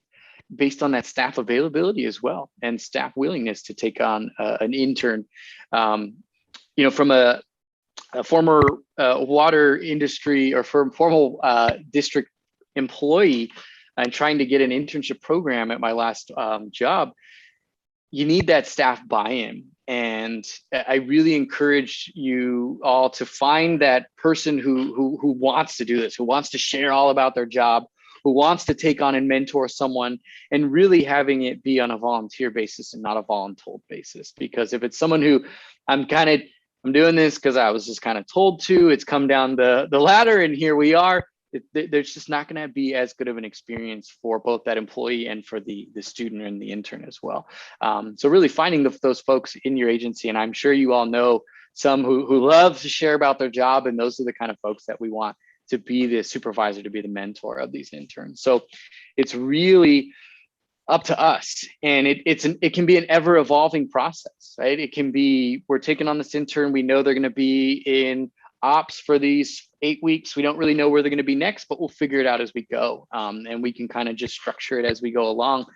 based on that staff availability as well, and staff willingness to take on an intern. From a former water industry or formal district employee and trying to get an internship program at my last job, you need that staff buy-in. And I really encourage you all to find that person who wants to do this, who wants to share all about their job, who wants to take on and mentor someone, and really having it be on a volunteer basis and not a voluntold basis. Because if it's someone who I'm doing this because I was just kind of told to, it's come down the ladder and here we are, there's just not going to be as good of an experience for both that employee and for the student and the intern as well. So really finding those folks in your agency, and I'm sure you all know some who love to share about their job, and those are the kind of folks that we want to be the supervisor, to be the mentor of these interns. So it's really up to us, and it can be an ever evolving process, right? It can be, we're taking on this intern, we know they're going to be in ops for these 8 weeks. We don't really know where they're going to be next, but we'll figure it out as we go. And we can kind of just structure it as we go along.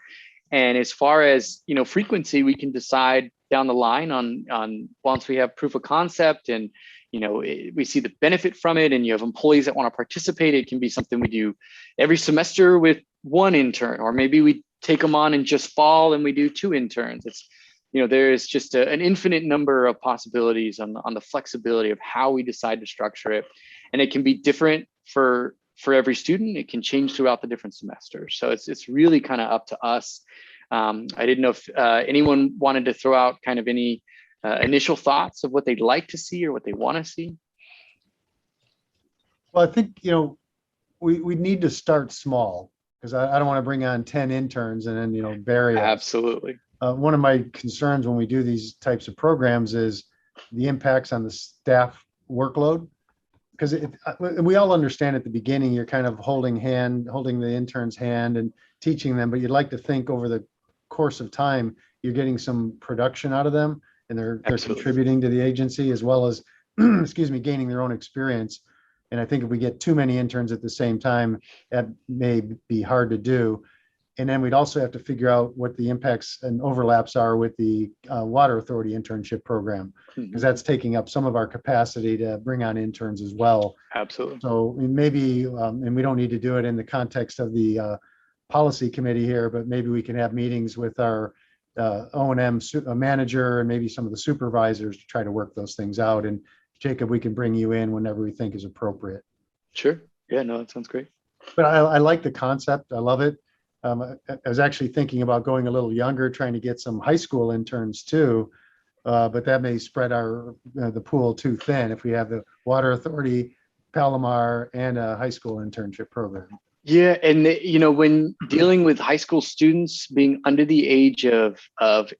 And as far as, frequency, we can decide down the line on once we have proof of concept and, we see the benefit from it, and you have employees that want to participate. It can be something we do every semester with 1 intern, or maybe we take them on in just fall and we do 2 interns. It's, there is just an infinite number of possibilities on the flexibility of how we decide to structure it. And it can be different for every student. It can change throughout the different semesters. So it's really kind of up to us. I didn't know if anyone wanted to throw out kind of any initial thoughts of what they'd like to see or what they want to see. Well, I think, we need to start small, because I don't want to bring on 10 interns and then, bury it. Absolutely. One of my concerns when we do these types of programs is the impacts on the staff workload, because we all understand at the beginning you're kind of holding the intern's hand and teaching them, but you'd like to think over the course of time you're getting some production out of them, and they're contributing to the agency as well as gaining their own experience. And I think if we get too many interns at the same time, that may be hard to do. And then we'd also have to figure out what the impacts and overlaps are with the Water Authority internship program, because that's taking up some of our capacity to bring on interns as well. Absolutely. So maybe, and we don't need to do it in the context of the policy committee here, but maybe we can have meetings with our O&M manager and maybe some of the supervisors to try to work those things out. And Jacob, we can bring you in whenever we think is appropriate. Sure. Yeah, no, that sounds great. But I like the concept. I love it. I was actually thinking about going a little younger, trying to get some high school interns too, but that may spread the pool too thin if we have the Water Authority, Palomar, and a high school internship program. Yeah, and when dealing with high school students, being under the age of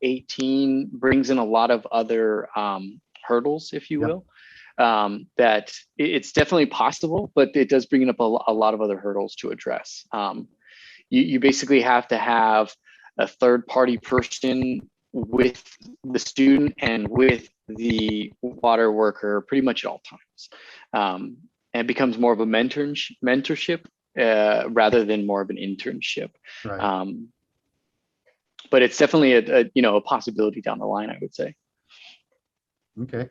18 brings in a lot of other hurdles, if you will. That it's definitely possible, but it does bring up a lot of other hurdles to address. You basically have to have a third party person with the student and with the water worker pretty much at all times. And it becomes more of a mentorship rather than more of an internship. Right. But it's definitely a possibility down the line, I would say. Okay.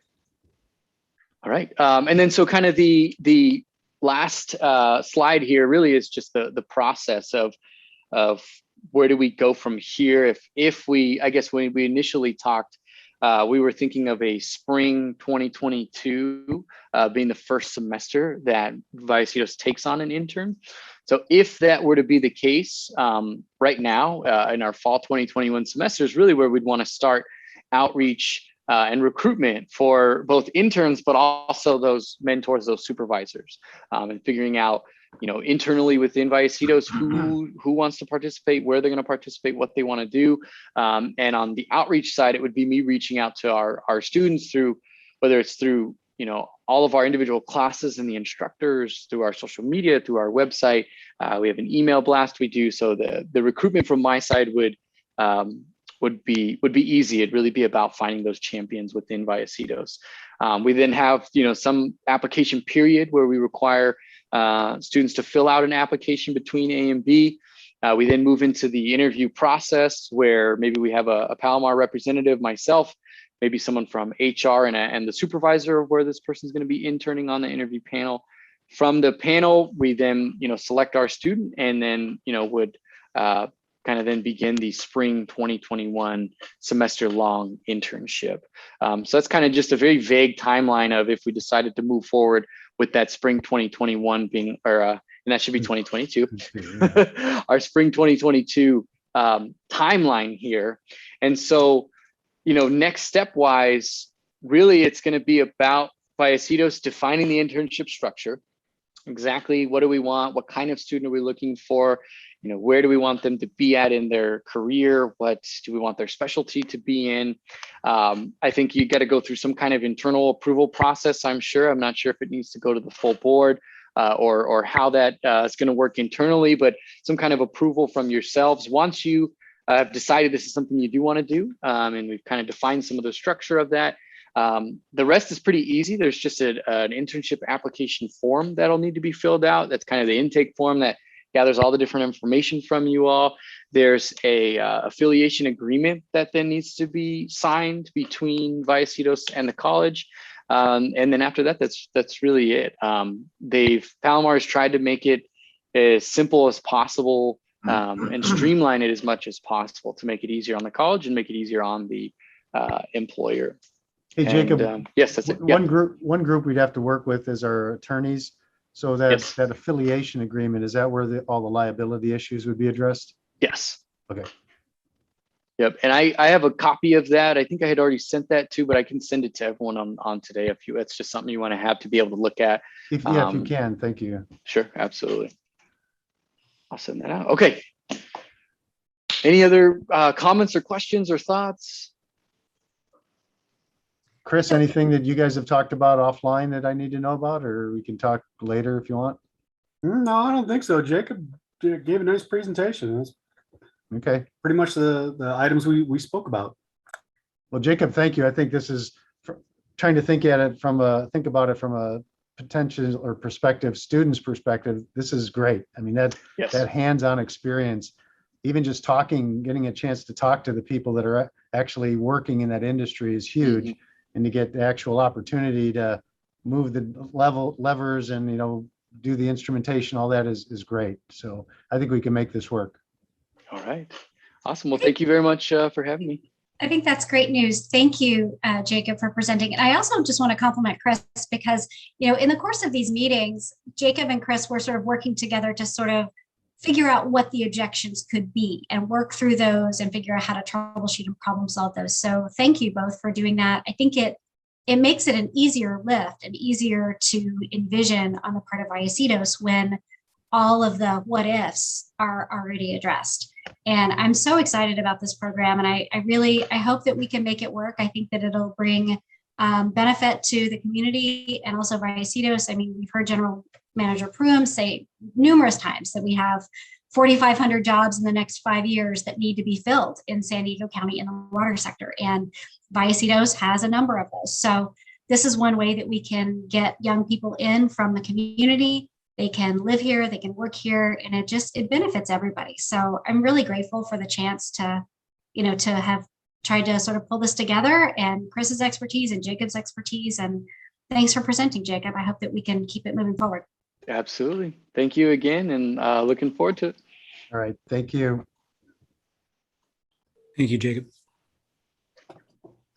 All right. And then so kind of the last slide here really is just the process of where do we go from here? If we, I guess when we initially talked, we were thinking of a spring 2022 being the first semester that Vallecitos takes on an intern. So if that were to be the case, right now in our fall 2021 semester is really where we'd want to start outreach and recruitment for both interns, but also those mentors, those supervisors, and figuring out, internally within Vallecitos, who wants to participate, where they're going to participate, what they want to do. And on the outreach side, it would be me reaching out to our students through, whether it's through, all of our individual classes and the instructors, through our social media, through our website. We have an email blast we do. So the recruitment from my side would be easy. It'd really be about finding those champions within Vallecitos. We then have, some application period where we require students to fill out an application between A and B. We then move into the interview process where maybe we have a Palomar representative, myself, maybe someone from HR and the supervisor of where this person's going to be interning on the interview panel. From the panel, we then, select our student and then, would kind of then begin the spring 2021 semester long internship. So that's kind of just a very vague timeline of if we decided to move forward with that spring 2021 being, and that should be 2022, our spring 2022 timeline here. And so, next step wise, really it's going to be about Vallecitos defining the internship structure. Exactly what do we want? What kind of student are we looking for? Where do we want them to be at in their career? What do we want their specialty to be in? I think you got to go through some kind of internal approval process, I'm sure. I'm not sure if it needs to go to the full board or how that is going to work internally, but some kind of approval from yourselves. Once you have decided this is something you do want to do, and we've kind of defined some of the structure of that, the rest is pretty easy. There's just an internship application form that'll need to be filled out. That's kind of the intake form that gathers all the different information from you all. There's a affiliation agreement that then needs to be signed between Vallecitos and the college. And then after that, that's really it. Palomar has tried to make it as simple as possible and streamline it as much as possible to make it easier on the college and make it easier on the employer. Hey, Jacob. Yes, that's it. Yeah. One group we'd have to work with is our attorneys. So that affiliation agreement, is that where all the liability issues would be addressed? Yes. Okay. Yep. And I have a copy of that. I think I had already sent that too, but I can send it to everyone on today if it's just something you want to have to be able to look at. If you can, thank you. Sure, absolutely. I'll send that out. Okay. Any other comments or questions or thoughts? Chris, anything that you guys have talked about offline that I need to know about, or we can talk later if you want? No, I don't think so. Jacob gave a nice presentation. That's okay. Pretty much the items we spoke about. Well, Jacob, thank you. I think this is trying to think about it from a potential or prospective student's perspective. This is great. I mean, that hands-on experience, even just getting a chance to talk to the people that are actually working in that industry is huge. Mm-hmm. And to get the actual opportunity to move the levers and, do the instrumentation, all that is great. So I think we can make this work. All right. Awesome. Well, thank you very much for having me. I think that's great news. Thank you, Jacob, for presenting. And I also just want to compliment Chris because, in the course of these meetings, Jacob and Chris were sort of working together to sort of figure out what the objections could be and work through those and figure out how to troubleshoot and problem solve those. So thank you both for doing that. I think it makes it an easier lift and easier to envision on the part of Vallecitos when all of the what ifs are already addressed. And I'm so excited about this program. And I hope that we can make it work. I think that it'll bring benefit to the community and also Vallecitos. I mean, we've heard General Manager Pruitt say numerous times that we have 4,500 jobs in the next 5 years that need to be filled in San Diego County in the water sector. And Vallecitos has a number of those. So this is one way that we can get young people in from the community. They can live here, they can work here, and it benefits everybody. So I'm really grateful for the chance to, to have tried to sort of pull this together, and Chris's expertise and Jacob's expertise. And thanks for presenting, Jacob. I hope that we can keep it moving forward. Absolutely. Thank you again, and looking forward to it. All right. Thank you. Thank you, Jacob.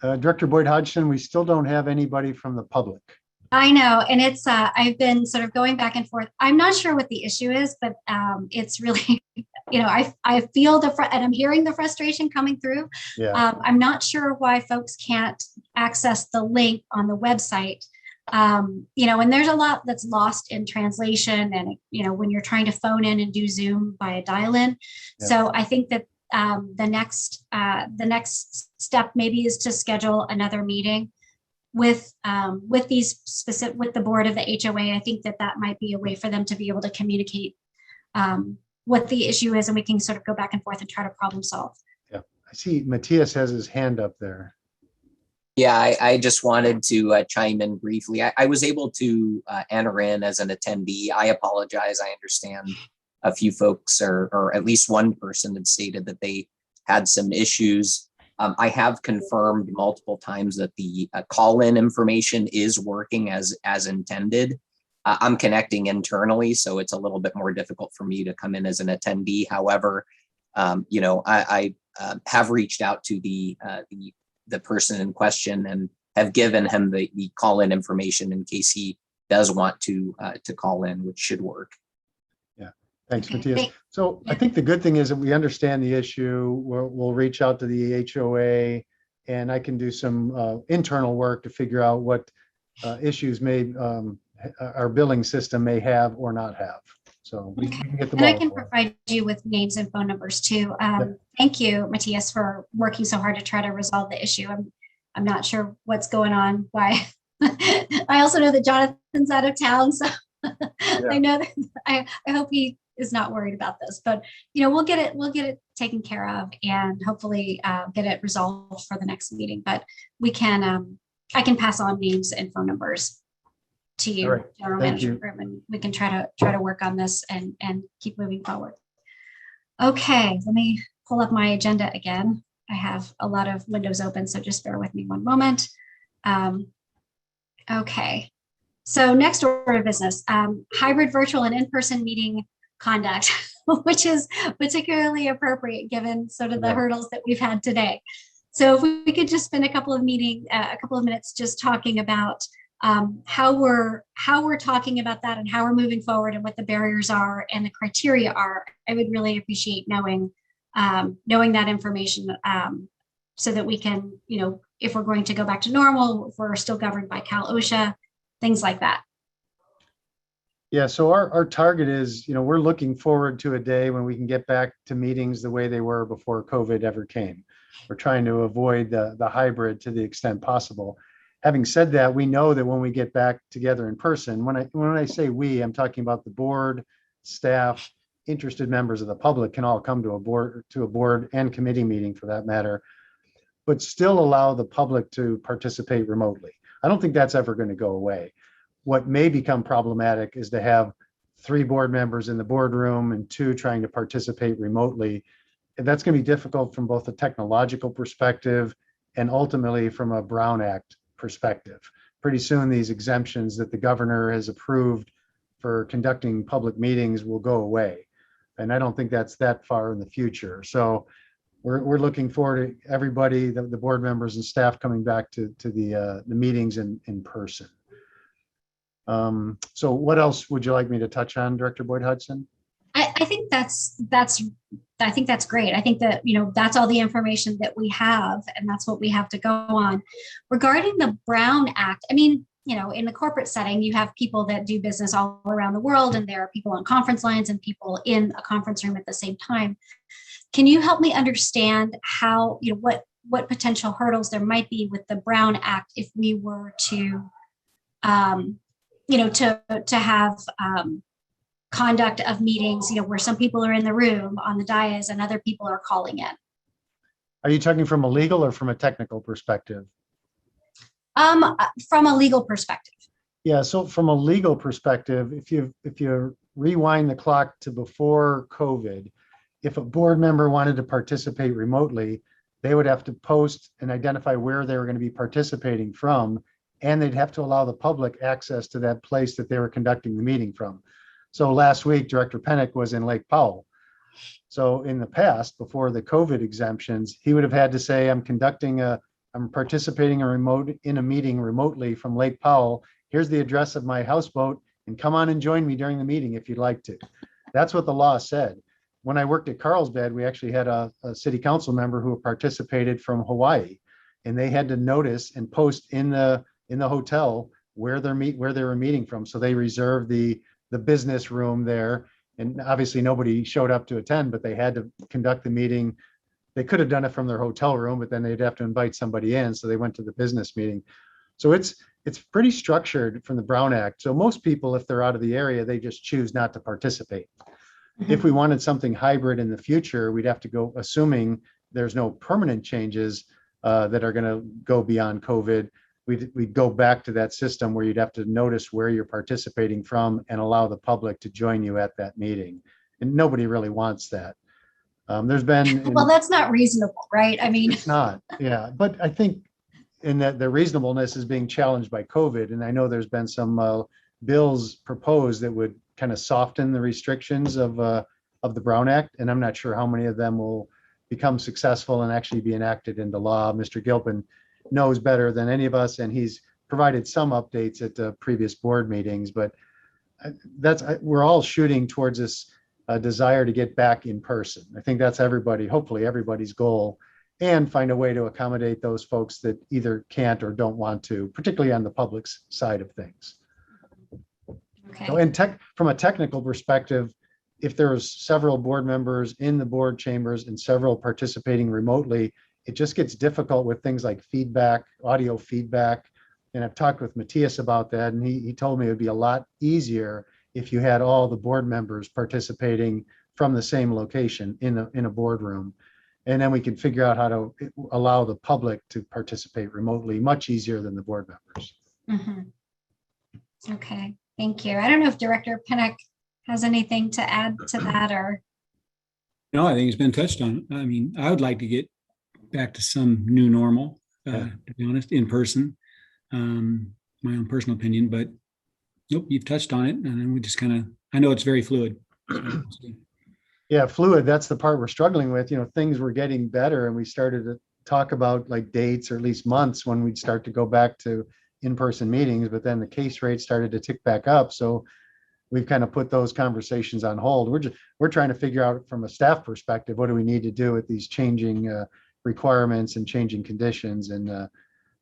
Director Boyd Hodgson, we still don't have anybody from the public. I know, and it's I've been sort of going back and forth. I'm not sure what the issue is, but it's really, I feel and I'm hearing the frustration coming through. Yeah. I'm not sure why folks can't access the link on the website. And there's a lot that's lost in translation, and when you're trying to phone in and do Zoom by a dial-in. Yeah. So I think that the next step maybe is to schedule another meeting with the board of the HOA. I think that might be a way for them to be able to communicate what the issue is, and we can sort of go back and forth and try to problem solve. Yeah, I see Matthias has his hand up there. Yeah, I just wanted to chime in briefly. I was able to enter in as an attendee. I apologize. I understand a few folks, or at least one person, had stated that they had some issues. I have confirmed multiple times that the call-in information is working as intended. I'm connecting internally, so it's a little bit more difficult for me to come in as an attendee. However, I have reached out to the person in question and have given him the call-in information in case he does want to call in, which should work. Thanks, Matthias. So I think the good thing is that we understand the issue. We'll reach out to the HOA, and I can do some internal work to figure out what issues our billing system may have or not have. So we can get the ball. And I can provide you with names and phone numbers too. Thank you, Matthias, for working so hard to try to resolve the issue. I'm not sure what's going on. Why? I also know that Jonathan's out of town, so I know that I hope he is not worried about this, but we'll get it taken care of, and hopefully get it resolved for the next meeting. But we can I can pass on names and phone numbers to you, right. General Manager Grim, and we can try to work on this and keep moving forward. Okay, let me pull up my agenda again. I have a lot of windows open, so just bear with me one moment. Okay, so next order of business, hybrid, virtual, and in-person meeting conduct, which is particularly appropriate given sort of the hurdles that we've had today. So if we could just spend a couple of minutes just talking about how we're talking about that and how we're moving forward and what the barriers are and the criteria are. I would really appreciate knowing that information, so that we can, if we're going to go back to normal, if we're still governed by Cal OSHA, things like that. Yeah, so our target is, we're looking forward to a day when we can get back to meetings the way they were before COVID ever came. We're trying to avoid the hybrid to the extent possible. Having said that, we know that when we get back together in person, when I say we, I'm talking about the board, staff, interested members of the public can all come to a board and committee meeting for that matter, but still allow the public to participate remotely. I don't think that's ever going to go away. What may become problematic is to have 3 board members in the boardroom and 2 trying to participate remotely. And that's going to be difficult from both a technological perspective and ultimately from a Brown Act perspective. Pretty soon, these exemptions that the governor has approved for conducting public meetings will go away. And I don't think that's that far in the future. So we're looking forward to everybody, the board members and staff coming back to the meetings in person. So what else would you like me to touch on, Director Boyd Hodgson? I think that's great. I think that, that's all the information that we have, and that's what we have to go on. Regarding the Brown Act, I mean, in the corporate setting, you have people that do business all around the world, and there are people on conference lines and people in a conference room at the same time. Can you help me understand how, what potential hurdles there might be with the Brown Act if we were to, to have conduct of meetings, where some people are in the room on the dais and other people are calling in. Are you talking from a legal or from a technical perspective? From a legal perspective. Yeah, so from a legal perspective, if you rewind the clock to before COVID, if a board member wanted to participate remotely, they would have to post and identify where they were going to be participating from, and they'd have to allow the public access to that place that they were conducting the meeting from. So last week, Director Pennick was in Lake Powell. So in the past, before the COVID exemptions, he would have had to say, I'm participating in a meeting remotely from Lake Powell. Here's the address of my houseboat, and come on and join me during the meeting if you'd like to. That's what the law said. When I worked at Carlsbad, we actually had a city council member who participated from Hawaii, and they had to notice and post in the hotel where they were meeting from. So they reserved the business room there, and obviously nobody showed up to attend, but they had to conduct the meeting. They could have done it from their hotel room, but then they'd have to invite somebody in. So they went to the business meeting. So it's pretty structured from the Brown Act. So most people, if they're out of the area, they just choose not to participate. Mm-hmm. If we wanted something hybrid in the future, we'd have to go, assuming there's no permanent changes that are going to go beyond COVID, we'd go back to that system where you'd have to notice where you're participating from and allow the public to join you at that meeting. And nobody really wants that. There's been, well, that's not reasonable, right? I mean, it's not, yeah. But I think in that the reasonableness is being challenged by COVID. And I know there's been some bills proposed that would kind of soften the restrictions of the Brown Act. And I'm not sure how many of them will become successful and actually be enacted into law. Mr. Gilpin knows better than any of us, and he's provided some updates at the previous board meetings, but we're all shooting towards this desire to get back in person. I think that's hopefully everybody's goal, and find a way to accommodate those folks that either can't or don't want to, particularly on the public side of things. Okay. So from a technical perspective, if there's several board members in the board chambers and several participating remotely, it just gets difficult with things like feedback, audio feedback. And I've talked with Matthias about that, and he told me it would be a lot easier if you had all the board members participating from the same location in a boardroom. And then we can figure out how to allow the public to participate remotely, much easier than the board members. Mm-hmm. Okay, thank you. I don't know if Director Pennick has anything to add to that, or. No, I think it's been touched on. I mean, I would like to get back to some new normal, to be honest, in person. My own personal opinion, but nope, you've touched on it, and then we just I know it's very fluid. So. Yeah, fluid, that's the part we're struggling with. Things were getting better, and we started to talk about like dates or at least months when we'd start to go back to in-person meetings, but then the case rate started to tick back up. So we've kind of put those conversations on hold. We're trying to figure out from a staff perspective, what do we need to do with these changing requirements and changing conditions.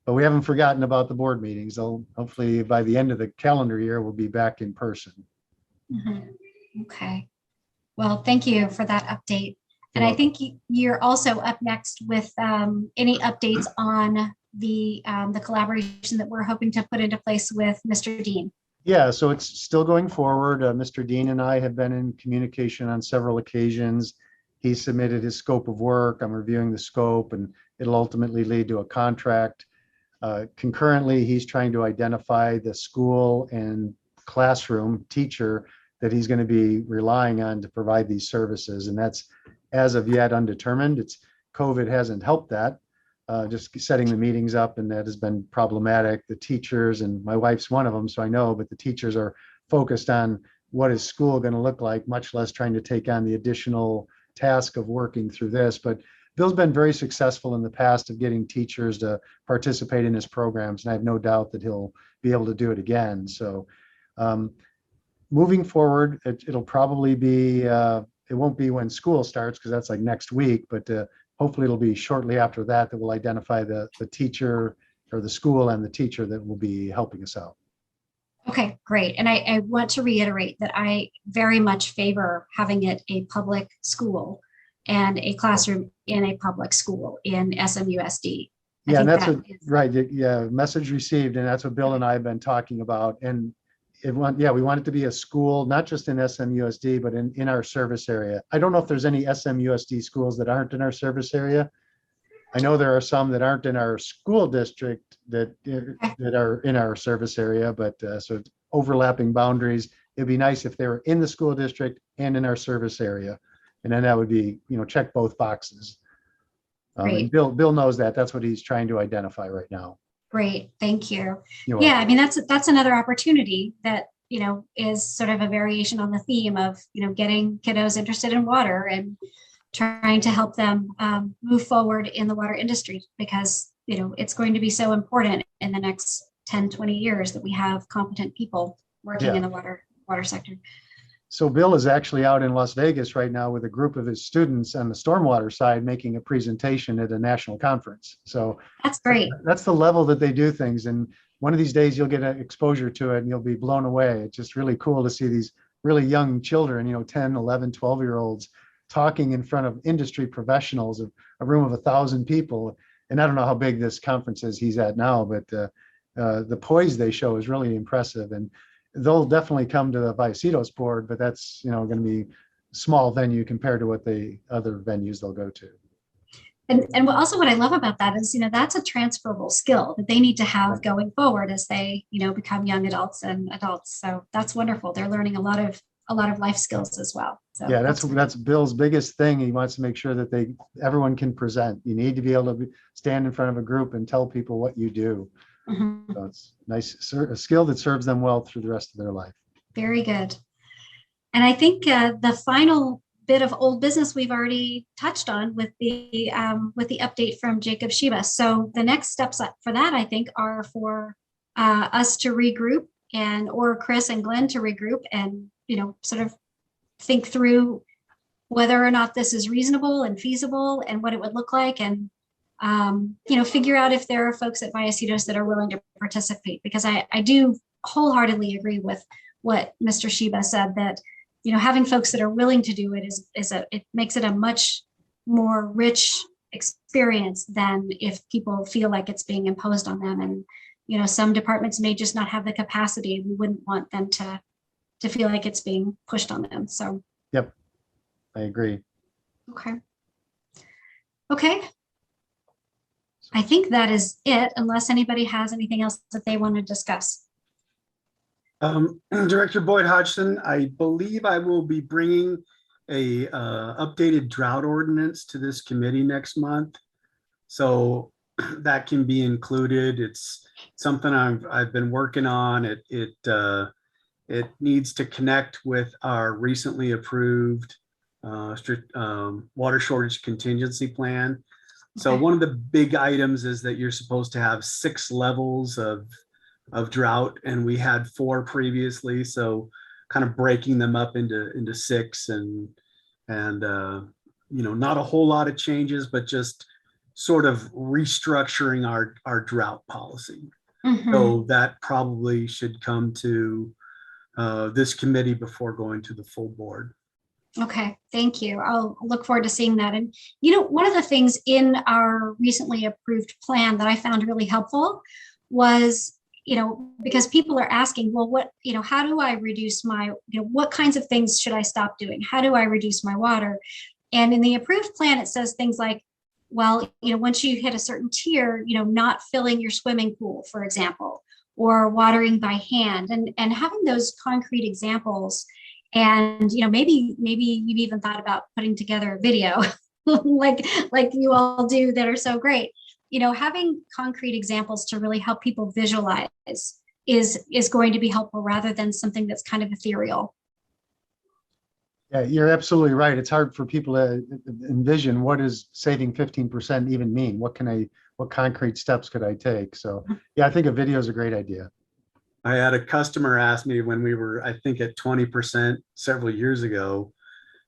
But we haven't forgotten about the board meetings. So hopefully by the end of the calendar year, we'll be back in person. Mm-hmm. Okay. Well, thank you for that update. And I think you're also up next with any updates on the collaboration that we're hoping to put into place with Mr. Dean. Yeah, so it's still going forward. Mr. Dean and I have been in communication on several occasions. He submitted his scope of work. I'm reviewing the scope, and it'll ultimately lead to a contract. Concurrently, he's trying to identify the school and classroom teacher that he's going to be relying on to provide these services. And that's as of yet undetermined. COVID hasn't helped that, just setting the meetings up, and that has been problematic. The teachers, and my wife's one of them, so I know, but the teachers are focused on what is school going to look like, much less trying to take on the additional task of working through this. But Bill's been very successful in the past of getting teachers to participate in his programs, and I have no doubt that he'll be able to do it again. So moving forward, it'll probably be, it won't be when school starts, because that's like next week, but hopefully it'll be shortly after that we'll identify the teacher, or the school and the teacher that will be helping us out. Okay, great. And I want to reiterate that I very much favor having it a public school and a classroom in a public school in SMUSD. Yeah, and that's right. Yeah, message received, and that's what Bill and I have been talking about. And we want it to be a school, not just in SMUSD, but in our service area. I don't know if there's any SMUSD schools that aren't in our service area. I know there are some that aren't in our school district that are in our service area, but so overlapping boundaries. It'd be nice if they were in the school district and in our service area. And then that would be, check both boxes. And Bill knows that. That's what he's trying to identify right now. Great, thank you. You're Yeah, welcome. I mean, that's another opportunity that, is sort of a variation on the theme of, getting kiddos interested in water and trying to help them move forward in the water industry, because, it's going to be so important in the next 10, 20 years that we have competent people working in the water sector. So Bill is actually out in Las Vegas right now with a group of his students on the stormwater side making a presentation at a national conference. So that's great. That's the level that they do things. And one of these days you'll get an exposure to it and you'll be blown away. It's just really cool to see these really young children, 10, 11, 12-year-olds talking in front of industry professionals of a room of 1,000 people. And I don't know how big this conference is he's at now, but the poise they show is really impressive. And they'll definitely come to the Vallecitos board, but that's, going to be a small venue compared to what the other venues they'll go to. And also what I love about that is, that's a transferable skill that they need to have going forward as they, become young adults and adults. So that's wonderful. They're learning a lot of life skills as well. So yeah, that's Bill's biggest thing. He wants to make sure that everyone can present. You need to be able to stand in front of a group and tell people what you do. So it's nice, a skill that serves them well through the rest of their life. Very good. And I think the final bit of old business we've already touched on with the update from Jacob Sheba. So the next steps for that, I think, are for us to regroup or Chris and Glenn to regroup and, sort of think through whether or not this is reasonable and feasible and what it would look like, and figure out if there are folks at Vallecitos that are willing to participate, because I do wholeheartedly agree with what Mr. Sheba said, that, having folks that are willing to do it it makes it a much more rich experience than if people feel like it's being imposed on them. And, some departments may just not have the capacity. We wouldn't want them to feel like it's being pushed on them. So. Yep, I agree. Okay. I think that is it, unless anybody has anything else that they want to discuss. Director Boyd Hodgson, I believe I will be bringing a updated drought ordinance to this committee next month. So that can be included. It's something I've been working on. It needs to connect with our recently approved water shortage contingency plan. So one of the big items is that you're supposed to have 6 levels of drought, and we had 4 previously. So kind of breaking them up into 6 and not a whole lot of changes, but just sort of restructuring our drought policy. So that probably should come to this committee before going to the full board. Okay, thank you. I'll look forward to seeing that. And, one of the things in our recently approved plan that I found really helpful was, because people are asking, well, how do I reduce my, what kinds of things should I stop doing? How do I reduce my water? And in the approved plan, it says things like, well, once you hit a certain tier, not filling your swimming pool, for example, or watering by hand, and having those concrete examples. And, maybe you've even thought about putting together a video like you all do that are so great. Having concrete examples to really help people visualize is going to be helpful, rather than something that's kind of ethereal. Yeah, you're absolutely right. It's hard for people to envision what does saving 15% even mean? What concrete steps could I take? So yeah, I think a video is a great idea. I had a customer ask me when we were, I think, at 20% several years ago,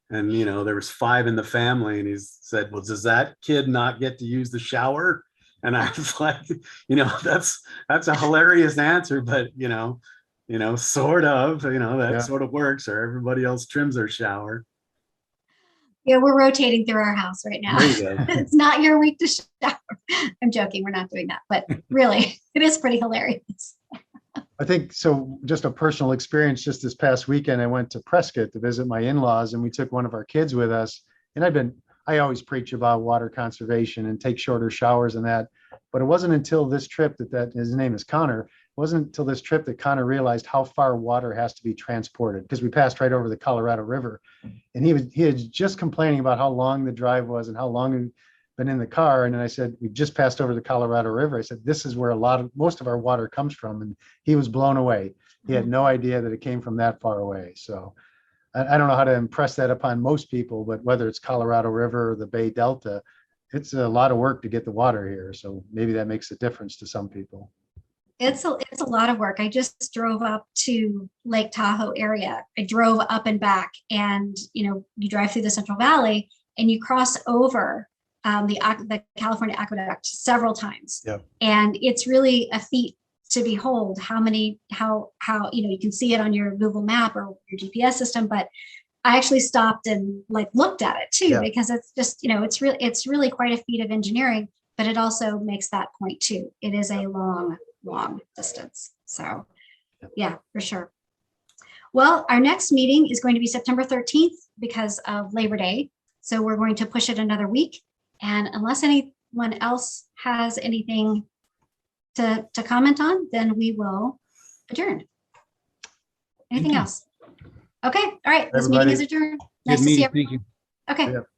and there was 5 in the family, and he said, well, does that kid not get to use the shower? And I was like, that's a hilarious answer, but sort of, that sort of works, or everybody else trims their shower. Yeah, we're rotating through our house right now. It's not your week to shower. I'm joking, we're not doing that, but really, it is pretty hilarious. I think so. Just a personal experience. Just this past weekend, I went to Prescott to visit my in-laws, and we took one of our kids with us. And I always preach about water conservation and take shorter showers and that. But it wasn't until this trip his name is Connor. It wasn't until this trip that Connor realized how far water has to be transported, because we passed right over the Colorado River, and he had just complaining about how long the drive was and how long he'd been in the car. And then I said, we just passed over the Colorado River. I said, this is where most of our water comes from. And he was blown away. He had no idea that it came from that far away. So I don't know how to impress that upon most people, but whether it's Colorado River or the Bay Delta, it's a lot of work to get the water here. So maybe that makes a difference to some people. It's a lot of work. I just drove up to Lake Tahoe area. I drove up and back, and you drive through the Central Valley and you cross over the California aqueduct several times. Yeah. And it's really a feat to behold how you can see it on your Google map or your GPS system, but I actually stopped and looked at it too, because it's just, it's really quite a feat of engineering, but it also makes that point too. It is a long distance. So yeah, for sure. Well, our next meeting is going to be September 13th because of Labor Day. So we're going to push it another week. And unless anyone else has anything to comment on, then we will adjourn. Anything else? Okay. All right. This meeting is adjourned. Nice to see everyone. Thank you. Okay. Yeah.